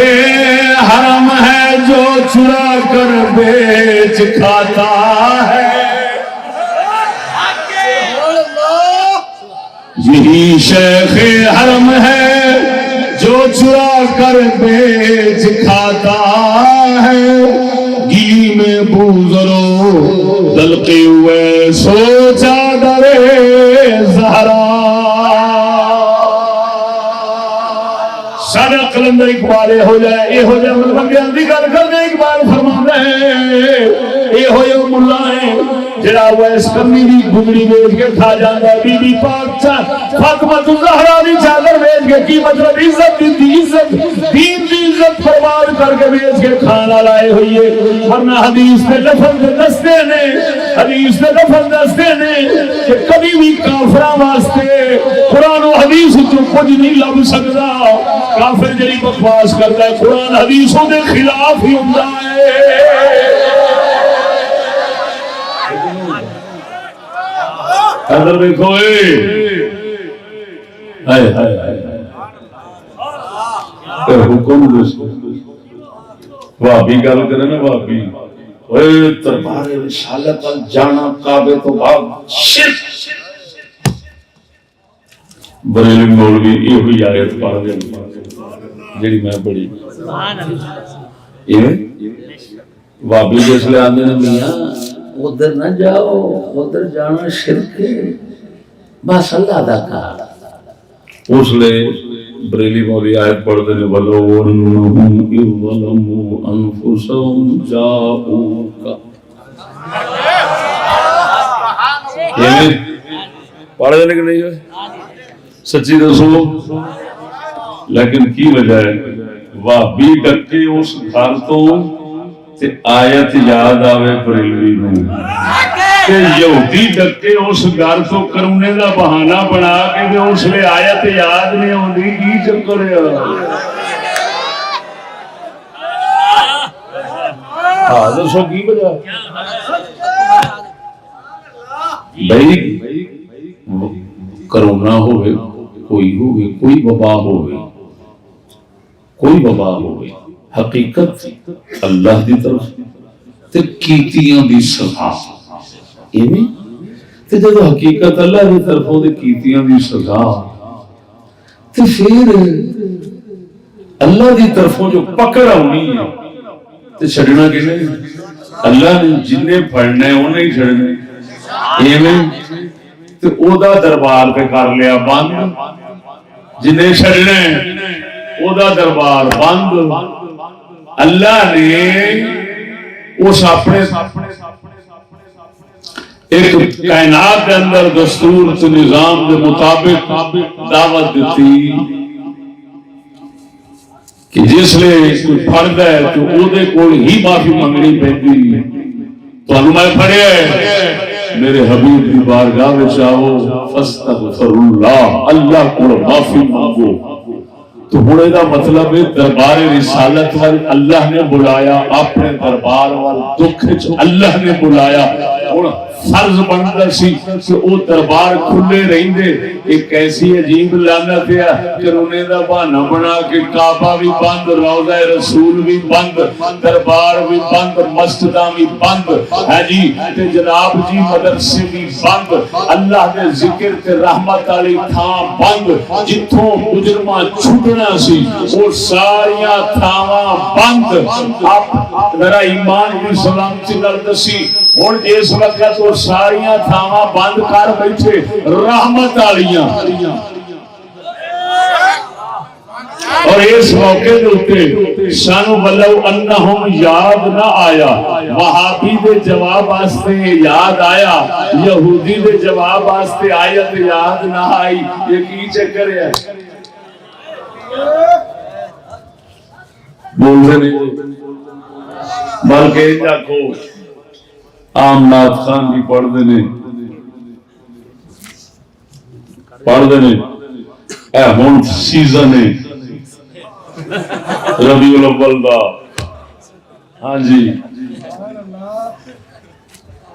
حرم ہے جو چرا کر بیچ کھاتا ہے یہی شیخ حرم ہے جو چرا کر بیچ کھاتا ہے گھی میں بوزرو دلقے ہوئے سوچا درے زہرا سارا قلندر اقبال ہو جائے یہ ہو جائے بندیاں دی گل کرنے اقبال فرماتا ہے یہ ہو جائے ملا ہے جڑا ویس کمی دی گھگڑی بیچ کے کھا جاتا ہے بی بی پاک فاطمہ الزہرا دی چادر بیچ کے کی مطلب عزت دی عزت دین دی عزت برباد کر کے بیچ کے کھانا لائے ہوئی ہے ورنہ حدیث میں لفظ دستے نے حدیث میں لفظ دستے نے کہ کبھی بھی کافراں واسطے قرآن و حدیث تو کچھ نہیں لب سکتا کافر جڑی بکواس کرتا ہے قرآن حدیثوں کے خلاف ہی ہوتا ہے ادھر دیکھو حکم بھابی گل کرے نا بھابی دربار رسالت جانا کعبے تو بعد شرک بریلوی مولوی یہ ہوئی آیت پڑھ گئے جڑی میں پڑھی بھابی جس لئے آندے نے میاں ادھر نہ جاؤ ادھر جانا شرک ہے بس اللہ دا کار اس لئے بریلی مولی آیت پڑھ دینے وَلَوْ أَنَّهُمْ إِذْ ظَلَمُوا أَنفُسَهُمْ جَاءُوكَ پڑھ دینے کے نہیں ہے سچی رسول لیکن کی وجہ ہے وابی ڈکے اس گھر تو تے آیت یاد آوے بریلوی نوں کہ یہودی ڈکے اس گھر تو کرونے دا بہانہ بنا کے دے اس لئے آیت یاد نہیں ہوندی کی چکر ہے حاضر سو کی وجہ بھائی کرونا ہوئے کوئی وبا ہوئے کوئی وبا ہوئے حقیقت اللہ دی طرف تے کیتیاں دی سزا ایویں تے جب حقیقت اللہ دی طرفوں تے کیتیاں دی سزا تے پھر اللہ دی طرفوں جو پکڑ آنی ہے تے چھڑنا کہ نہیں اللہ نے جنہیں پڑھنا ہے انہیں ہی چھڑنا ہے ایویں تے او دا دربار پہ کر لیا بند جنہیں چھڑنا ہے او دا دربار بند اللہ نے اس اپنے ایک کائنات کے اندر دستور سے نظام کے مطابق دعوت دیتی کہ جس لئے کوئی پڑھتا ہے تو او دے کول ہی معافی منگنی پہنگی تو انہوں پڑھے میرے حبیب کی بارگاہ میں چاہو فاستغفر اللہ کو معافی مانگو تو ہونے دا مطلب ہے دربار رسالت وال اللہ نے بلایا اپنے دربار وال دکھ اللہ نے بلایا اور فرض بنتا سی کہ او دربار کھلے رہیں دے ایک ایسی عجیب لعنت ہے کہ رونے دا بہانہ بنا کے کعبہ بھی بند روضہ رسول بھی بند دربار بھی بند مسجداں بھی بند ہے جی تے جناب جی مدرسے بھی بند اللہ دے ذکر تے رحمت علی تھاں بند جتھوں مجرماں چھٹنا سی وہ ساریاں تھاواں بند آپ ذرا ایمان کی سلامتی نال دسی ہن اس وقت تو ساریاں تھاواں بند کر بیٹھے رحمت والیاں اور اس موقع دے اوتے سانو ولو انہم یاد نہ آیا وہابی دے جواب واسطے یاد آیا یہودی دے جواب واسطے آیت یاد نہ آئی یہ کی چکر ہے بول رہے نہیں بلکہ جاکو عام نات خان بھی پڑھ دینے اے ہون سیزن ہے ربیع الاول دا ہاں جی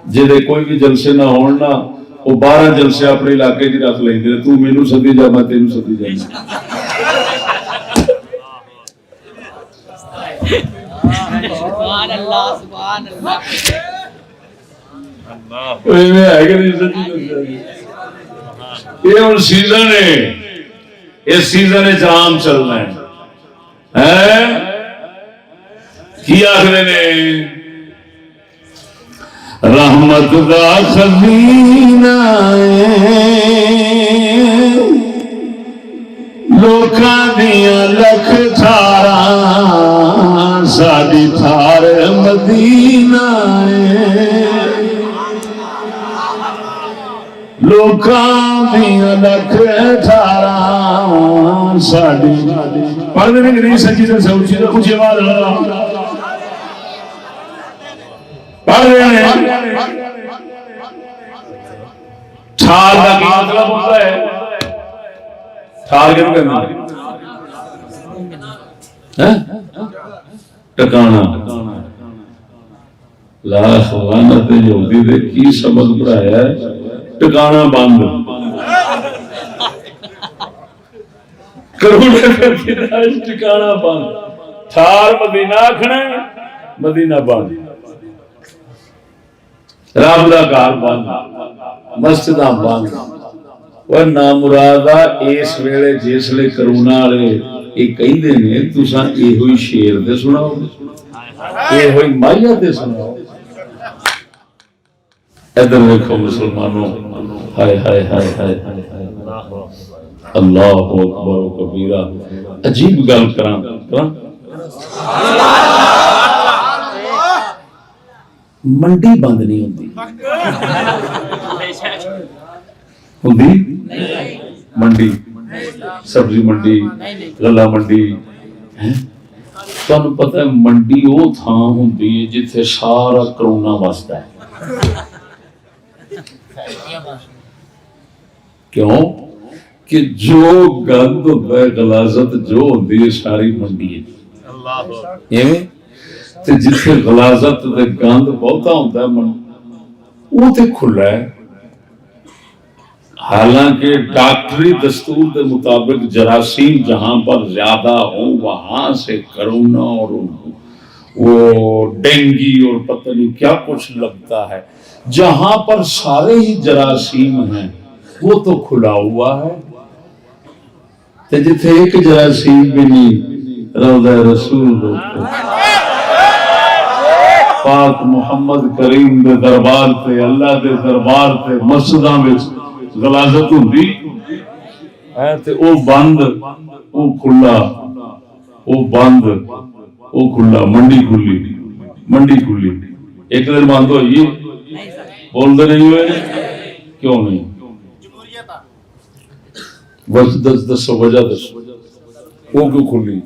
جے کوئی بھی جلسے نہ ہون نا وہ 12 جلسے اپنے علاقے کی رکھ لیں گے تو مینوں سدی جا میں تینوں سدی جانا سبحان اللہ سبحان اللہ یہ سیزن ہے اس سیزن عام چلنا ہے کی آخر نے رحمت دا خزینہ لوکاں دیاں لکھ تھاراں ساڈی تھار مدینہ لوکاں دیاں لکھ تھاراں ساڈی پڑھ دے نہیں سچی تے سوچی تے کچھ آواز لگا پڑھ رہے ہیں ٹھار کا کیا مطلب ہوتا ہے ٹھار کیوں کہنا ٹکانا لاکھ لعنت یہودی دے کی سبق پڑھایا ہے ٹکانا بند ٹکانا بند ٹھار مدینہ آکھنا مدینہ بند رب دا گھر بند مسجداں بند اور نامرادہ اس ویلے جس لے کرونا والے یہ کہندے نے تساں ایہی شعر تے سناؤ ایہی مائیا تے سناؤ ادھر دیکھو مسلمانوں ہائے ہائے ہائے ہائے اللہ اکبر و کبیرہ عجیب گل کراں منڈی بند نہیں ہوندی منڈی سبزی منڈی غلہ منڈی تانوں پتہ ہے منڈی وہ تھاں ہوندی ہے جتھے سارا کرونا وسدا ہے کیوں کہ جو گند ہوتا ہے غلاظت جو ہوندی ہے ساری منڈی ہے تے جتھے غلاظت تے گند بہتا ہوتا ہے وہ تے کھلا ہے حالانکہ ڈاکٹری دستور کے مطابق جراثیم جہاں پر زیادہ ہوں وہاں سے کرونا اور وہ ڈینگی اور پتہ نہیں کیا کچھ لگتا ہے جہاں پر سارے ہی جراثیم ہیں وہ تو کھلا ہوا ہے تے جتھے ایک جراثیم بھی نہیں روضہ رسول پاک محمد کریم دے دربار تے اللہ دے دربار تے مسجداں وچ غلاظت ہوندی ہے تے او بند او کھلا او بند او کھلا منڈی کھلی ایک دن بند ہوئی بول دے نہیں ہوئے کیوں نہیں دس وجہ دس وہ کیوں کھلی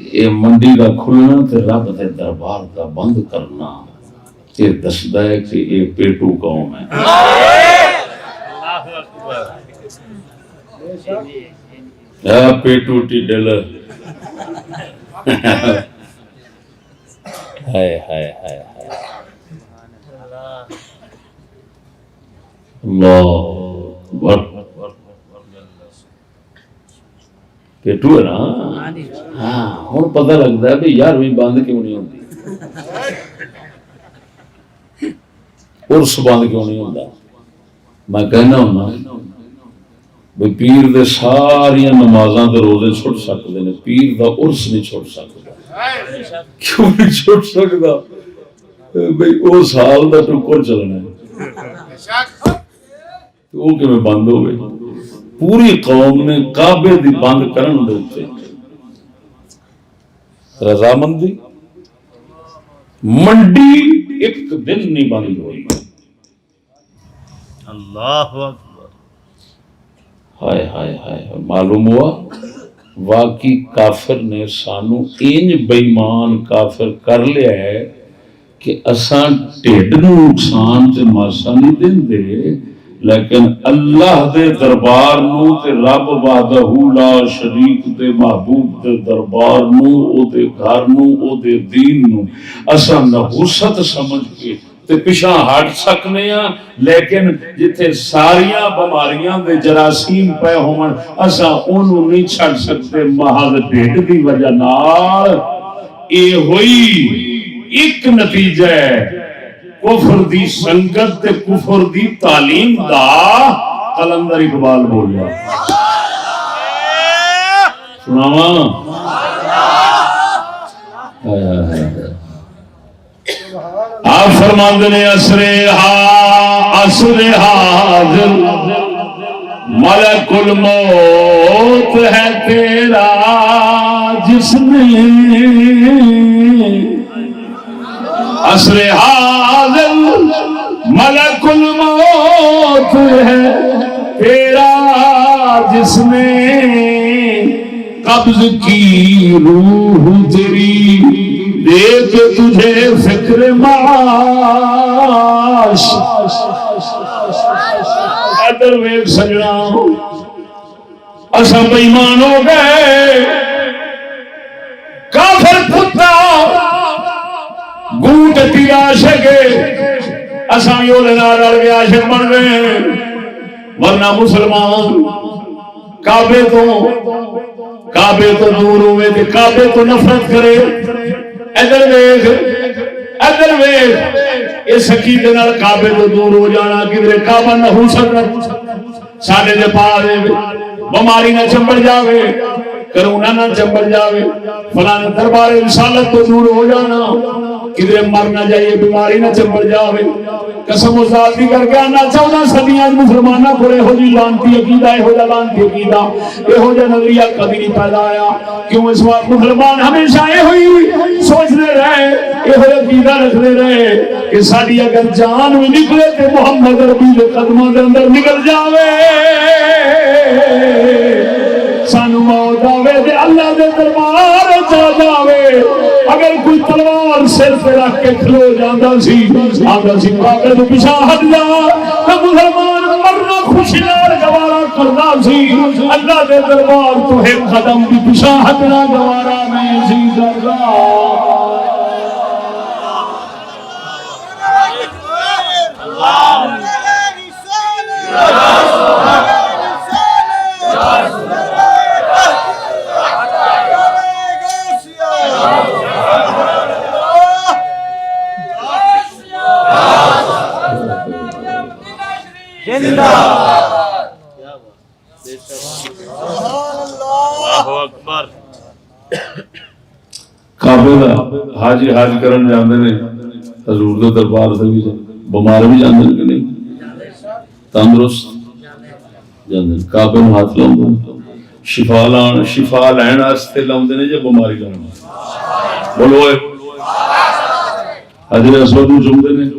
یہ منڈی کا کھلنا تے رب دے دربار کا بند کرنا یہ دسدا ہے کہ یہ پیٹو قوم ہے پیٹو ٹیڈل ہائے ہائے ہائے اللہ پیٹو ہے نا ہاں ہوں پتہ لگتا ہے بھی یار بھی بند کیوں نہیں ہوتی عرس بند کیوں نہیں ہوتا میں کہنا ہونا بھی پیر دے ساری نمازاں تے روزے چھٹ سکتے ہیں پیر دا عرس نہیں چھٹ سکتا کیوں نہیں چھٹ سکتا بھئی وہ سال دا ٹکر چلنا ہے وہ کیوں بند ہو گئی پوری قوم نے کعبے دی بند کرن دے رضامندی منڈی ایک دن نہیں بند ہوئی اللہ اکبر ہائے ہائے ہائے معلوم ہوا واقعی کافر نے سانو انج بےمان کافر کر لیا ہے کہ اساں ٹھڈ نو نقصان تے ماسا نہیں دیندے لیکن اللہ دے دربار نو تے رب وحدہ لا شریک دے محبوب دے دربار نو او دے گھر نو او دے دین نو اساں نحوست سمجھ کے تے پیچھے ہٹ سکنے ہاں لیکن جتھے ساریاں بیماریاں دے جراثیم پے ہون اساں اونوں نہیں چھڈ سکتے محض ڈھڈ دی وجہ نال اے ہوئی ایک نتیجہ ہے کفر دی سنگت تے کفر دی تعلیم دا قلندر اقبال بولیا سناواں آپ فرماندے نے اسرے حاضر ملک الموت ہے تیرا جس میں اسرے حاضر ملک الموت ہے تیرا جس نے قبض کی روح تیری دے کے تجھے فکر معاش ادھر ویک سجنا اساں بے ایمان ہو گئے کافر کتا گوٹ تی عاشق اساں یو نال رل کے عاشق بن گئے ورنہ مسلمان کعبے تو دور ہوئے تے کعبے تو نفرت کرے ادھر ویکھ اس عقیدے نال کعبے تو دور ہو جانا کدھر کعبہ نہ ہو سکتا ساڈے دے پا دے بیماری نہ چمبڑ جاوے کرونا نہ چمبڑ جاوے فلاں دربار رسالت تو دور ہو جانا کدھر مر نہ جائیے بیماری نہ چمبڑ جاوے قسم و ذات دی کر کے آنا 14 صدیاں مسلماناں کو یہو جی لانتی عقیدہ یہو جا لانتی عقیدہ یہو جا نظریہ کبھی نہیں پیدا آیا کیوں اس وقت مسلمان ہمیشہ یہ ہوئی سوچنے رہے یہ عقیدہ رکھنے رہے کہ ساری اگر جان بھی نکلے تو محمد ربی کے قدموں کے اندر نکل جاوے سانو موت آوے تے اللہ دے دربار چا جاوے اگر کوئی تلوار سر پہ رکھ کے کھلو جاتا سی آتا سی کعبے تو پیچھے ہٹ جا تو مسلمان مرنا خوشی نال گوارا کرتا سی اللہ دے دربار تو ایک قدم بھی پیچھے ہٹنا گوارا نہیں سی کرتا کعبے دا حاجی حاج کرن جاندے نے حضور دے دربار تے بھی بیمار بھی جاندے نے کہ نہیں تندرست جاندے کعبے نوں ہاتھ لاؤندے شفا لین واسطے لاؤندے نے جے بیماری لین بولو اے حجر اسود نوں چومدے نے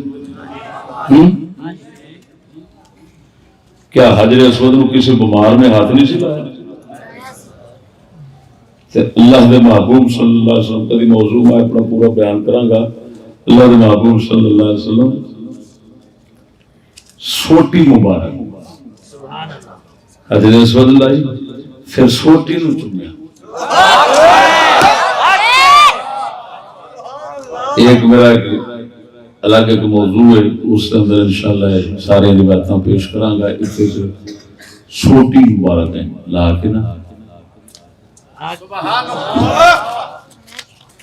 کیا حجر اسود نوں کسی بیمار نے ہاتھ نہیں سی لایا اللہ دے محبوب صلی اللہ علیہ وسلم کا موضوع میں اپنا پورا بیان کراں گا اللہ دے محبوب صلی اللہ علیہ وسلم سوٹی مبارک حجر اسود لائی پھر سوٹی نوں چومیا ایک میرا الگ ایک موضوع ہے اس کے اندر انشاءاللہ سارے روایتاں پیش کراں گا اتنے سوٹی مبارک ہے لا کے نا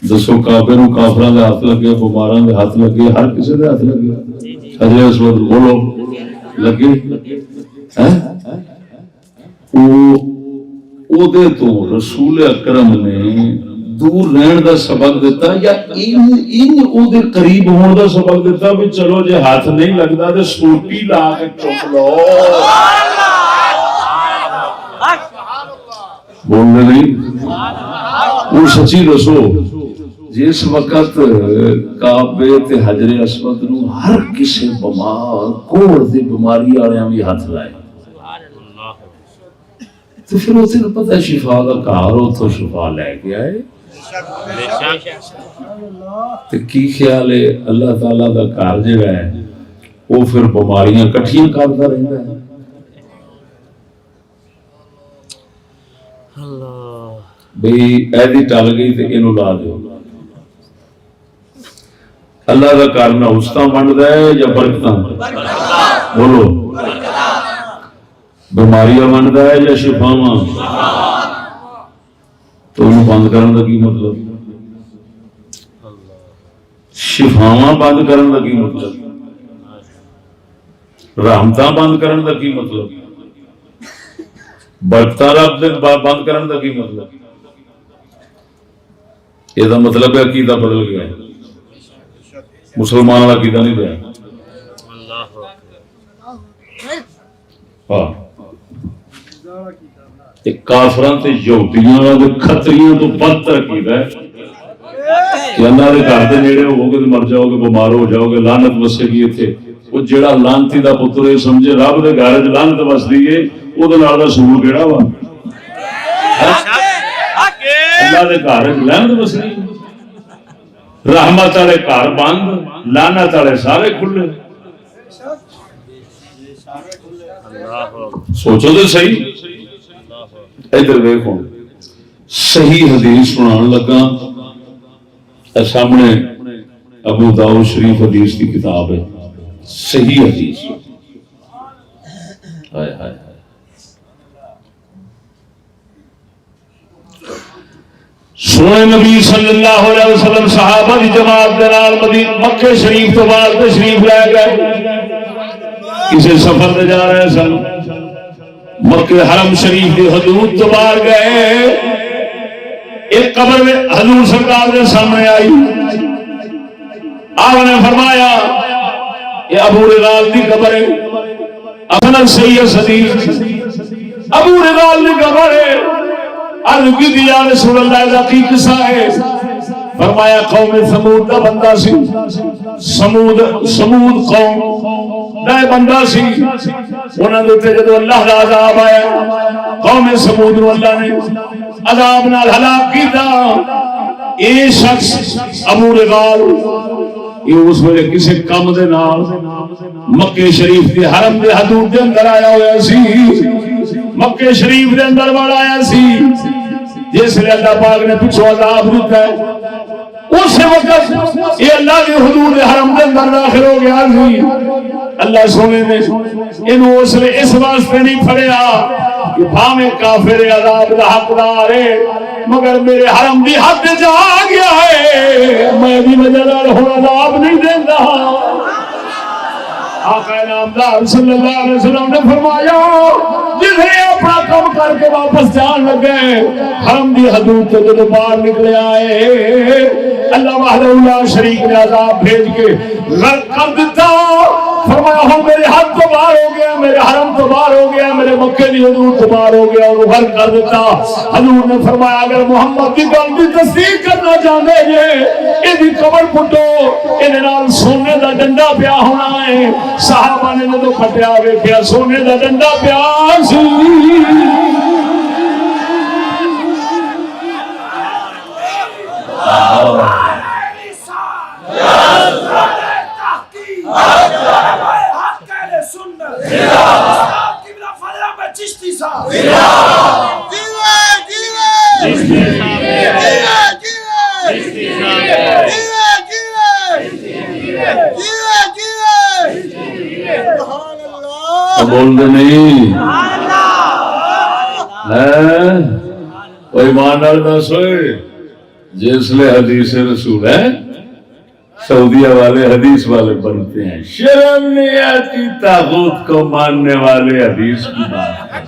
دسو کعبے نوں کافراں دے ہاتھ لگے بیماراں دے ہاتھ لگے ہر کسی دے ہاتھ لگے حجر اسود بولو لگے ہیں او دے تو رسول اکرم نے دور رہن دا سبق دیتا یا ان او دے قریب ہون دا سبق دیتا بھی چلو جے ہاتھ نہیں لگدا تے سوٹی لا کے چوم لو بولنے نہیں وہ سچی دسو جس وقت کعبے تے حجر اسود نوں ہر کسی بیمار کوڑ دی بیماری والےاں بھی ہاتھ لائے تو پھر اسے پتہ شفا دا کار اتھوں شفا لے کے آئے تو کی خیال ہے اللہ تعالیٰ دا کار جڑا ہے وہ پھر بیماریاں کٹھیاں کرتا رہتا ہے بھئی ایدی ٹال گئی تو انہوں لا دو اللہ کا کارنا حسنہ بنتا ہے یا برکتاں بولو بیماریاں بنتا ہے یا شفاواں تو انہوں بند کرنے کا کی مطلب شفاواں بند کرنے کا کی مطلب رحمتاں بند کرنے کا کی مطلب برتا رب دے بند کرن دا کی مطلب؟ یہ دا مطلب ہے عقیدہ بدل گیا، مسلمان کا عقیدہ نہیں رہا۔ ہاں کافراں تے یہودیاں دے خطریاں تو بدتر عقیدہ ہے کہ اللہ دے گھر دے نیڑے ہو گے تے مر جاؤ گے، بیمار ہو جاؤ گے، لعنت وسے گی ایتھے۔ وہ جڑا لعنتی دا پتر ہے سمجھے رب دے گھر وچ لعنت وسدی ہے، او دے نال دا سلوک کیڑا وا؟ اللہ دے گھر وچ لعنت وسدی، رحمت والے گھر بند، لعنت والے سارے کھلے۔ سوچو تو صحیح۔ ادھر دیکھو صحیح حدیث سنان لگا، سامنے ابو داؤد شریف حدیث کی کتاب ہے، صحیح حدیث۔ ہائے ہائے سونے نبی صلی اللہ علیہ وسلم صحابہ کی جماعت دے نال مکے شریف تو بعد تشریف لے گئے، کسی سفر تے جا رہے سن، مکہ حرم شریف کی حدود تو باہر گئے، ایک قبر میں حضور سرکار کے سامنے آئی، آپ نے فرمایا یہ ابو رغال کی قبر ہے، اپنا سید صدیق ابو رغال کی قبر ہے۔ عرض کی دی یا رسول اللہ دا کی قصہ ہے؟ فرمایا قوم سمود دا بندہ سی، سمود قوم دا بندہ سی، انہاں دے تے جدوں اللہ دا عذاب آیا، قوم سمود نو اللہ نے عذاب نال ہلاک کیتا۔ اے شخص ابو رغال یہ اس ویلے کسی کم دے نال مکے شریف کے حرم دے حدود دے اندر آیا ہوا سی، مکے شریف دے اندر بڑا آیا سی، جس لئے اللہ پاک نے پچھو عذاب دیتا ہے، اس وقت یہ اللہ کی حدود حرم دے اندر داخل ہو گیا سی۔ اللہ سونے نے انہوں اس لئے اس واسطے نہیں پھڑیا کہ بھامے کافر عذاب دا حقدار ہے، مگر میرے حرم دی حد جا گیا ہے، میں بھی مجدار ہوں عذاب نہیں دیندہ۔ آقا نامدار صلی اللہ علیہ وسلم نے فرمایا جسے اپنا کام کر کے واپس جان لگے، حرم دی حدود سے جو باہر نکلے آئے، اللہ وحدہ لا شریک نے عذاب بھیج کے غرق کر دیتا۔ فرمایا ہوں میرے حد تو باہر ہو گیا، میرے حرم تو باہر ہو گیا، میرے مکے دی حدود تو باہر ہو گیا، اور غرق کر دیتا۔ حضور نے فرمایا اگر محمد کی گل کی تصدیق کرنا چاہتے جے یہ قبر پٹو، یہ نال سونے دا ڈنڈا پیا ہونا ہے۔ صحابہ نے جدوں کھٹیا ویکھیا سونے دا ڈنڈا پیا سی۔ بول دے نہیں ایمان نال دس ہوئے جس لئے حدیث رسول ہے سعودیہ والے حدیث والے بنتے ہیں، شرم نہیں آتی طاغوت کو ماننے والے حدیث کی بات ہے۔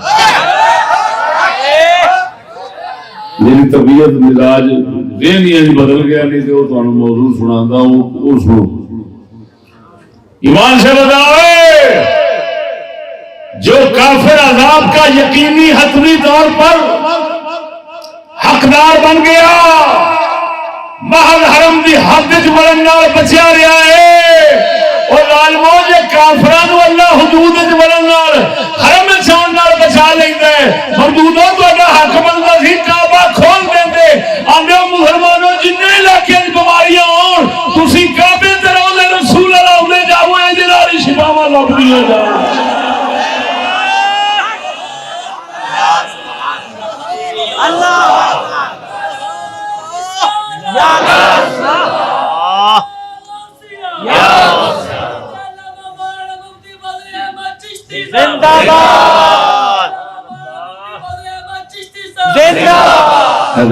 میری طبیعت مزاج ذہنی بدل گیا، نہیں تو وہ تمہیں موضوع سناتا ہوں، وہ سنو ایمان سے بتاؤ جو کافر عذاب کا یقینی حتمی طور پر حقدار بن گیا، محل حرم دی حد وچ مرن نال بچیا رہا ہے، اور ظالمو جے کافراں نو اللہ حدود وچ مرن نال حرم وچ جان نال بچا لیندا ہے، مردودوں تہاڈا حق بندا سی کعبہ کھول دیندے، آندے مسلمانوں جننے علاقے وچ بیماریاں ہون تسی کعبے تے روضے رسول اللہ دے جاؤ، اے نال شفاواں لبدیاں جان۔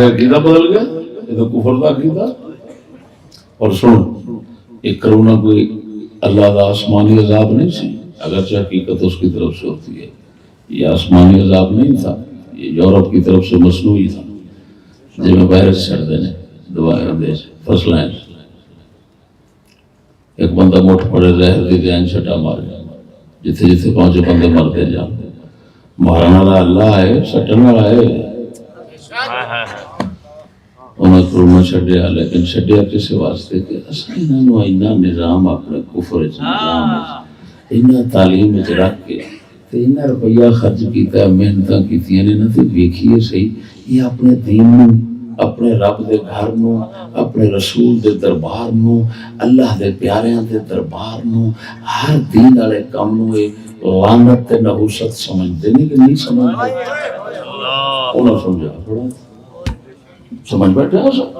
عقیدہ بدل گیا، یہ تو کفر کا عقیدہ۔ اور سنو ایک کرونا کوئی اللہ کا آسمانی عذاب نہیں سی، اگرچہ حقیقت اس کی طرف سے ہوتی ہے، یہ آسمانی عذاب نہیں تھا، یہ یورپ کی طرف سے مصنوعی تھا جی میں وائرس چھڑ دینے دوائیں دے فصلیں ایک بندہ مٹھ پڑے زہر دی دین چھٹا مارے جتھے جتھے پہنچے بندے مرتے جا مارن والا اللہ ہے سٹن والا ہے انہیں کرنا چھڑیا لیکن چھڑیا کسی واسطے کہ اصلا انہوں اینا نظام اپنے کفر نظام اینا تعلیم رکھ کے اینا روپیہ خرچ کیتا ہے محنتاں کیتیاں نے نہ تے ویکھیے صحیح یہ اپنے دین نو اپنے رب دے گھر نو اپنے رسول دے دربار نو اللہ دے پیاریاں دے دربار نو ہر دین والے کام نو لعنت تے نحوست سمجھدے نہیں کہ نہیں سمجھدے انہاں سمجھا تھوڑا سمجھ بیٹھے ہو سب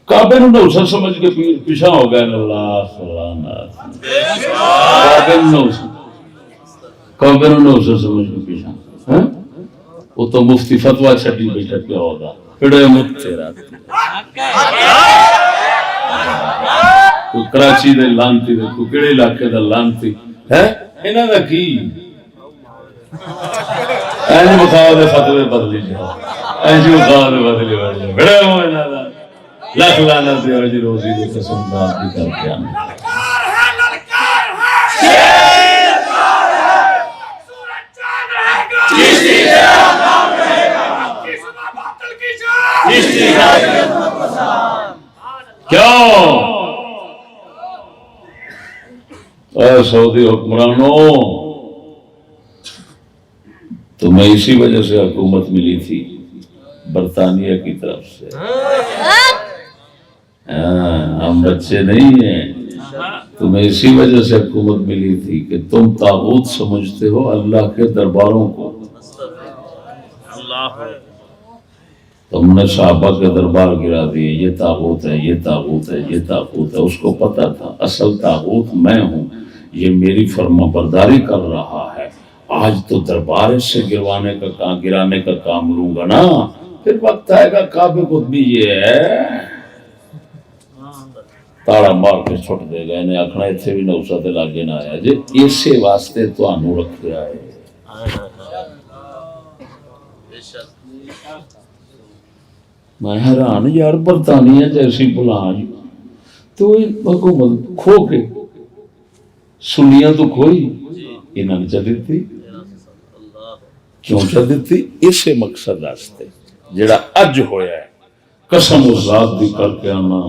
کعبے نو نحوست سمجھ کے پیچھا ہو گئے اللہ سلامت کعبے نو نحوست سمجھ کے پیچھا وہ تو مفتی فتویٰ چھٹی بیٹھا کیا ہوگا کڑے مت تیرا کوئی کراچی دے لانتی دے کوئی کڑے علاقے دا لانتی ہے انہاں دا کی اینی مخواہ دے فتوے بدلی جاؤ اینی مخواہ دے بدلی بدلی بڑے ہو انہاں دا لاکھ لعنت دے وجہ روزی دے قسم دار کی کر کے آنے کیوں اے سعودی حکمرانوں تمہیں اسی وجہ سے حکومت ملی تھی برطانیہ کی طرف سے ہم بچے نہیں ہیں تمہیں اسی وجہ سے حکومت ملی تھی کہ تم طاغوت سمجھتے ہو اللہ کے درباروں کو تم نے صحابہ کے دربار گرا دیے یہ طاغوت ہے یہ طاغوت ہے یہ طاغوت ہے اس کو پتا تھا اصل طاغوت میں ہوں یہ میری فرما برداری کر رہا ہے آج تو دربار سے گرانے کا کام لوں گا نا پھر وقت آئے گا کعبے کو بھی یہ ہے تاڑا مار کے چھٹ دے گا انہیں آکھنا اتھے بھی نوسط لاگے نہ آیا جی اسے واسطے تو آنو رکھے آئے میں حیران یار برطانیہ جیسی بلان تو حکومت کھو کے سنیاں تو کھوئی انہوں نے چل دیتی کیوں چل دیتی اسے مقصد راستے جڑا اج ہویا ہے قسم و ذات دی کر کے آنا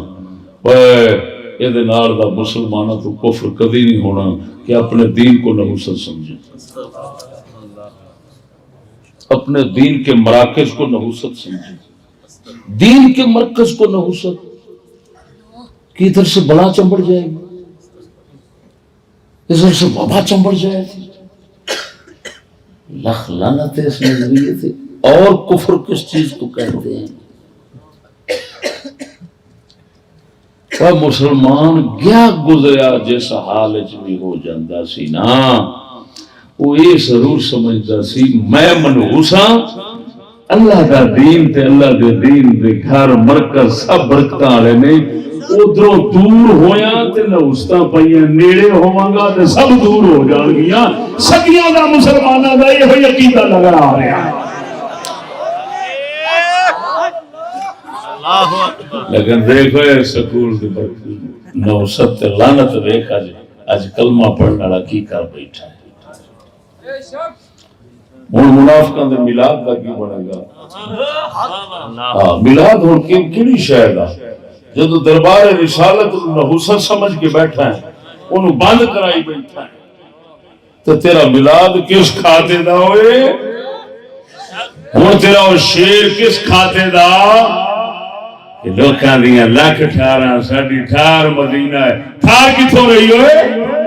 یہ دنار دا مسلمانہ تو کفر کبھی نہیں ہونا کہ اپنے دین کو نحوست سمجھیں اپنے دین کے مراکز کو نحوست سمجھیں دین کے مرکز کو نحوست کی ادھر سے بلا چمبڑ جائے گی ادھر سے وبا چمبڑ جائے گی لخ لعنت اس نظریے سے اور کفر کس چیز کو کہتے ہیں مسلمان گیا گزریا جس حال بھی ہو جاندہ سی نا وہ یہ ضرور سمجھتا سی میں منحوساں اللہ کا دین تے اللہ دے دین دے گھر مرکز سب برکتاں والے نے ادھروں دور ہویا تے نحوستاں پئیاں نیڑے ہوواں گا تے سب دور ہو جان گیاں سکیاں دا مسلماناں دا یہ عقیدہ لگا آ رہا ہے لیکن دیکھو یہ سکول دی نحوست تے لعنت دیکھ اج کلمہ پڑھنے والا کی کر بیٹھا ہے ہوں منافقاں دے میلاد دا کی بنے گا میلاد ہوں کیڑی شے دا جدو دربار رسالت نحوست سمجھ کے بیٹھا ہے انہوں بند کرائی بیٹھا ہے تو تیرا میلاد کس کھاتے دا ہوئے ہوں تیرا وہ شیر کس کھاتے دا لوکاں دیاں لکھ ٹھارا ساڈی ٹھار مدینہ ہے ٹھار کتھوں رہی ہوئے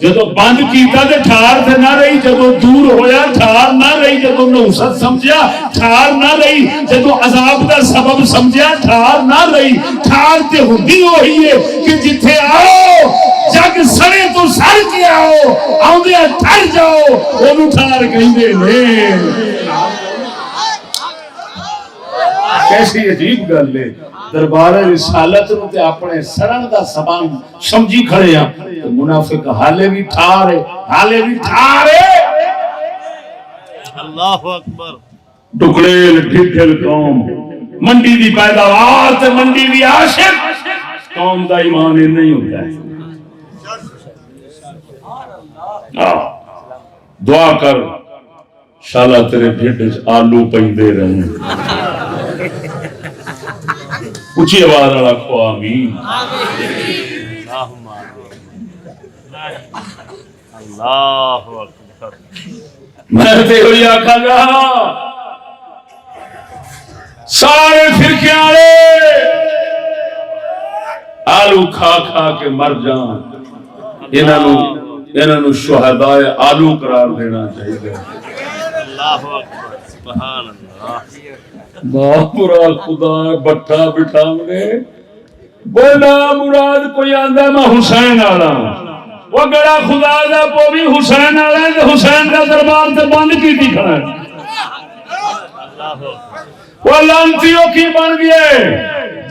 جدو بند کیتا تے ٹھار تے نہ رہی جدو دور ہویا ٹھار نہ رہی جدو نحوست سمجھیا ٹھار نہ رہی جدو عذاب دا سبب سمجھیا ٹھار نہ رہی ٹھار تے ہوندی ہوئی ہے کہ جتھے آؤ جگ سڑے تو سڑ کے آؤ آؤندے ٹھر جاؤ اونوں ٹھار کہندے نے کیسی عجیب گل ہے دربار رسالت نو تے اپنے سرن دا سبب سمجھی کھڑے ہیں منافق حالے بھی ٹھار ہے حالے بھی ٹھار ہے اللہ اکبر ٹکڑیل ڈھڈل قوم منڈی دی پیداوار تے منڈی دی عاشق قوم دا ایمان یہ نہیں ہوتا ہے. دعا کر شالا تیرے ڈھڈ وچ آلو پیندے رہن. اچھی آواز والا کو آمین. اللہ اکبر. میں تے ہوئی آکھا گا سارے فرقے والے آلو کھا کھا کے مر جان. انہاں نو شہدائے آلو قرار دینا چاہیے. اللہ اکبر. سبحان اللہ. مراد خدا بٹھا بٹھا دے بولا مراد کوئی آندا میں حسین والا وہ گڑا خدا دا وہ بھی حسین والا ہے تے حسین دا دربار تے بند کیتی کھڑا ہے. وہ لانتیوں کی بن گئے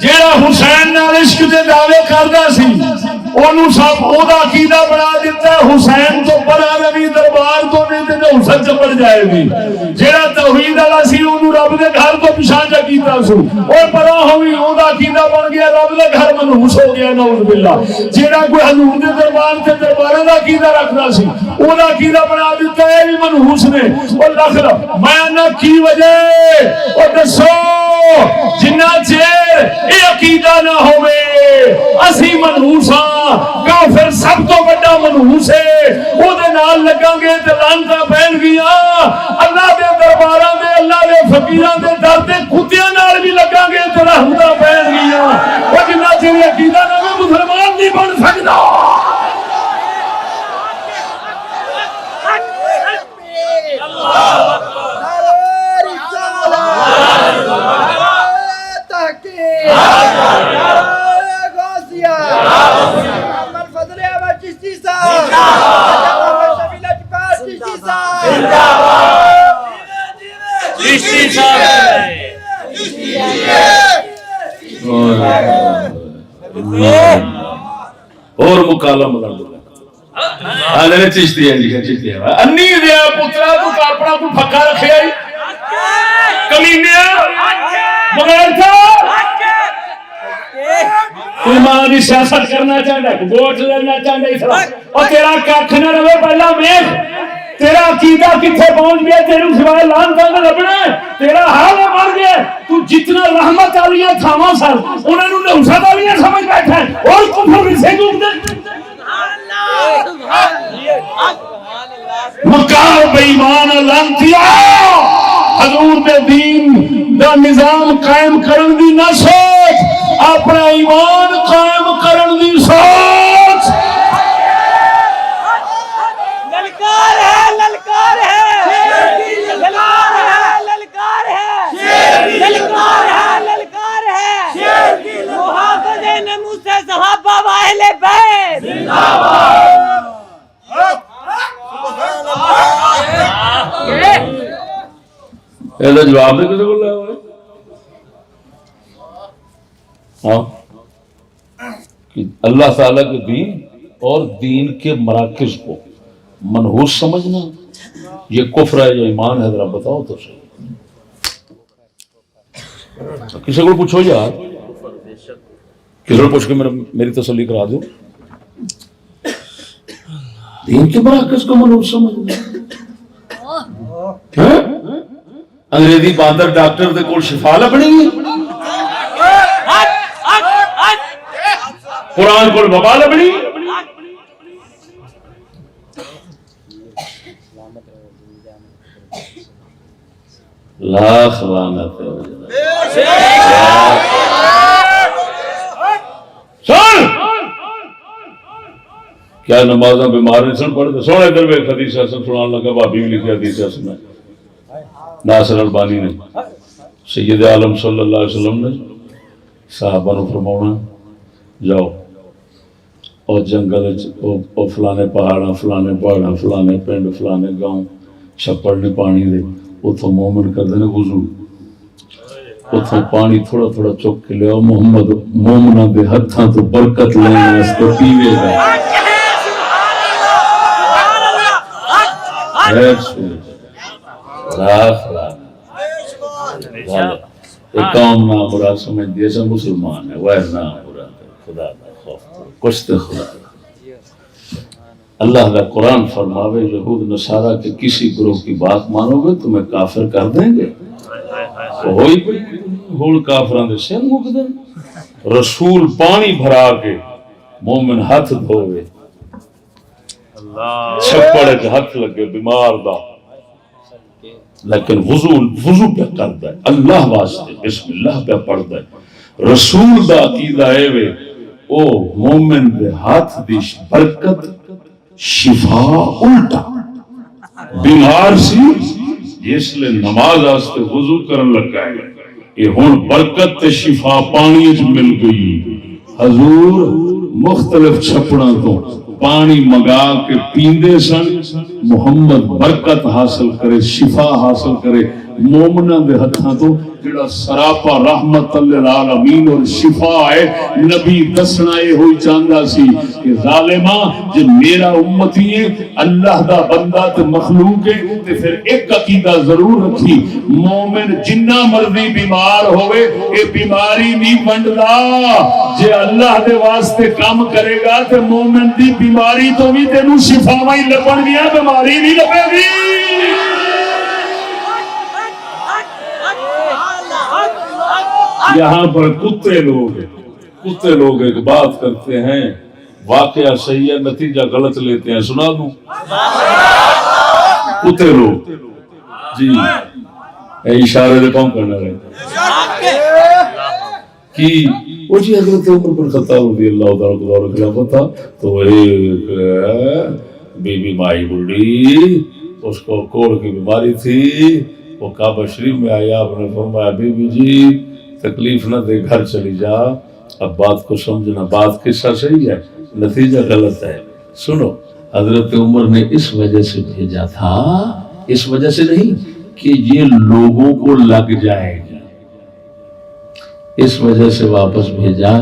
جیڑا حسین نال عشق دے دعوے کردا سی اونوں سب اودا عقیدہ بنا دیتا ہے حسین تو پرا نبی دربار تو نہیں تے حسین چپڑ جائے گی. جیڑا توحید والا سی اونوں رب دے گھر تو پیشان جا کیتا سی او پرا ہوئی اودا عقیدہ بن گیا رب دے گھر منحوس ہو گیا. نعوذ باللہ. جیڑا کوئی حضور دے دربار تے دربار دا عقیدہ رکھدا سی اودا عقیدہ بنا دیتا ہے بھی منحوس نے. او لکھ میں نہ کی وجہ او دسو جنہ چیر اے عقیدہ نہ ہوئے اسی منحوس ہاں. کافر سب تو بڑا منحوس ہے او دے نال لگاں گے تے لعنتاں پین گیاں. اللہ دے درباراں دے اللہ دے فقیراں دے در تے کتیاں نال بھی لگاں گے تے رحمتاں پین گیاں. او جنہ چیر عقیدہ نہ ہوئے مسلمان نہیں بن سکدا. اور مکالم لڑ چشتی ہے جی چشتی ہے انی دیا پترا تو کارپڑا تو پھکا رکھے آئی کمینیا مغیر تھا کوئی ماں دی سیاست کرنا چاہتا ہے ووٹ لینا چاہتا ہے اور تیرا کھ نہ رہے پہلا میں تیرا عقیدہ کتنے پہنچ گیا تیرے سوائے لان کا لبنا ہے تیرا حال مر گیا. تو جتنا رحمت والیاں تھاواں سن انہاں نوں نوسط والیاں سمجھ بیٹھا ہے اور کفر سے ڈوب دے. مکار بے ایمان لعنتیا حضور دے دین دا نظام قائم کرن دی نہ سوچ اپنا ایمان قائم کرن دی سوچ. للکار ہے للکار ہے للکار ہے للکار ہے للکار ہے للکار ہے محافظ ناموس صحابہ و اہل بیت زندہ باد. یہ جواب دے کسے بول رہا ہے ہاں کہ اللہ تعالیٰ کے دین اور دین کے مراکز کو منحوس سمجھنا یہ کفر ہے یا ایمان ہے؟ ذرا بتاؤ تو صحیح. کسی کو پوچھو یار کسی کو پوچھ کے میری تسلی کرا دو. دین کے مراکز کو منحوس سمجھنا انگریزی باندر ڈاکٹر دے کول شفا لبنی ہے قرآن کول وبا لبنی لاکھ لعنت سن کیا نمازاں بیمار نہیں سن پڑھتے سونے در میں حدیث حسن سنان لگا بھابی بھی لکھی حدیث حسن ہے ناصر البانی نے سید عالم صلی اللہ علیہ وسلم نے صحابہ نے فرماؤنا جاؤ اور جنگل فلانے پہاڑا فلانے پنڈ فلانے گاؤں چھپڑ نے پانی دے اتھوں مومن کر دینے وضو اتھوں پانی تھوڑا تھوڑا چک کے لیا محمد مومنہ دے ہتھاں تو برکت لینا اس کو پیوے گا. ایک قوم نہ برا سمجھ دیا سا مسلمان ہے غیر نہ برا خدا دا خوف کچھ تو خدا دا اللہ کا قرآن فرماوے یہود نصارہ کے کسی گروہ کی بات مانو گے تمہیں کافر کر دیں گے تو ہوئی کوئی ہوڑ کافران دے سین مک دیں رسول پانی بھرا کے مومن ہاتھ دھوے چھپڑے کے ہاتھ لگے بیمار دا لیکن وضو پہ کرتا ہے اللہ واسطے بسم اللہ پہ پڑھتا ہے رسول دا عقیدہ ہے وے او مومن دے ہاتھ دی برکت شفا الٹا بیمار سی اس لئے نماز آستے وضو کرن لگا ہے یہ ہون برکت تے شفا پانی اچ مل گئی حضور مختلف چھپڑا تو پانی مگا کے پیندے سن محمد برکت حاصل کرے شفا حاصل کرے مومنہ دے ہتھاں تو جڑا سراپا رحمت للعالمین اور شفا ہے نبی دسنا یہ ہوئی چاندہ سی کہ ظالمہ جب میرا امتی ہے اللہ دا بندہ تے مخلوق ہے تے پھر ایک عقیدہ ضرور رکھی مومن جنہ مرضی بیمار ہوئے اے بیماری نہیں بنڈدا جے اللہ دے واسطے کام کرے گا تے مومن دی بیماری تو بھی تینوں شفا میں لپن گیا بیماری نہیں لپے گی یہاں پر کتے لوگ ایک بات کرتے ہیں واقعہ صحیح ہے نتیجہ غلط لیتے ہیں سنا دوں کتے لوگ جی اشارے دے کون کرنا رہے کہ وہ جی حضرت عمر بن خطاب رضی اللہ تعالیٰ کو دور خلافت تھا تو ایک بی بی مائی بڑی اس کو کوڑ کی بیماری تھی وہ کعبہ شریف میں آیا آپ نے فرمایا بی بی جی تکلیف نہ دے گھر چلی جا اب بات کو سمجھنا بات قصہ صحیح ہے نتیجہ غلط ہے سنو حضرت عمر نے اس وجہ سے بھیجا تھا اس وجہ سے نہیں کہ یہ لوگوں کو لگ جائے گی اس وجہ سے واپس بھیجا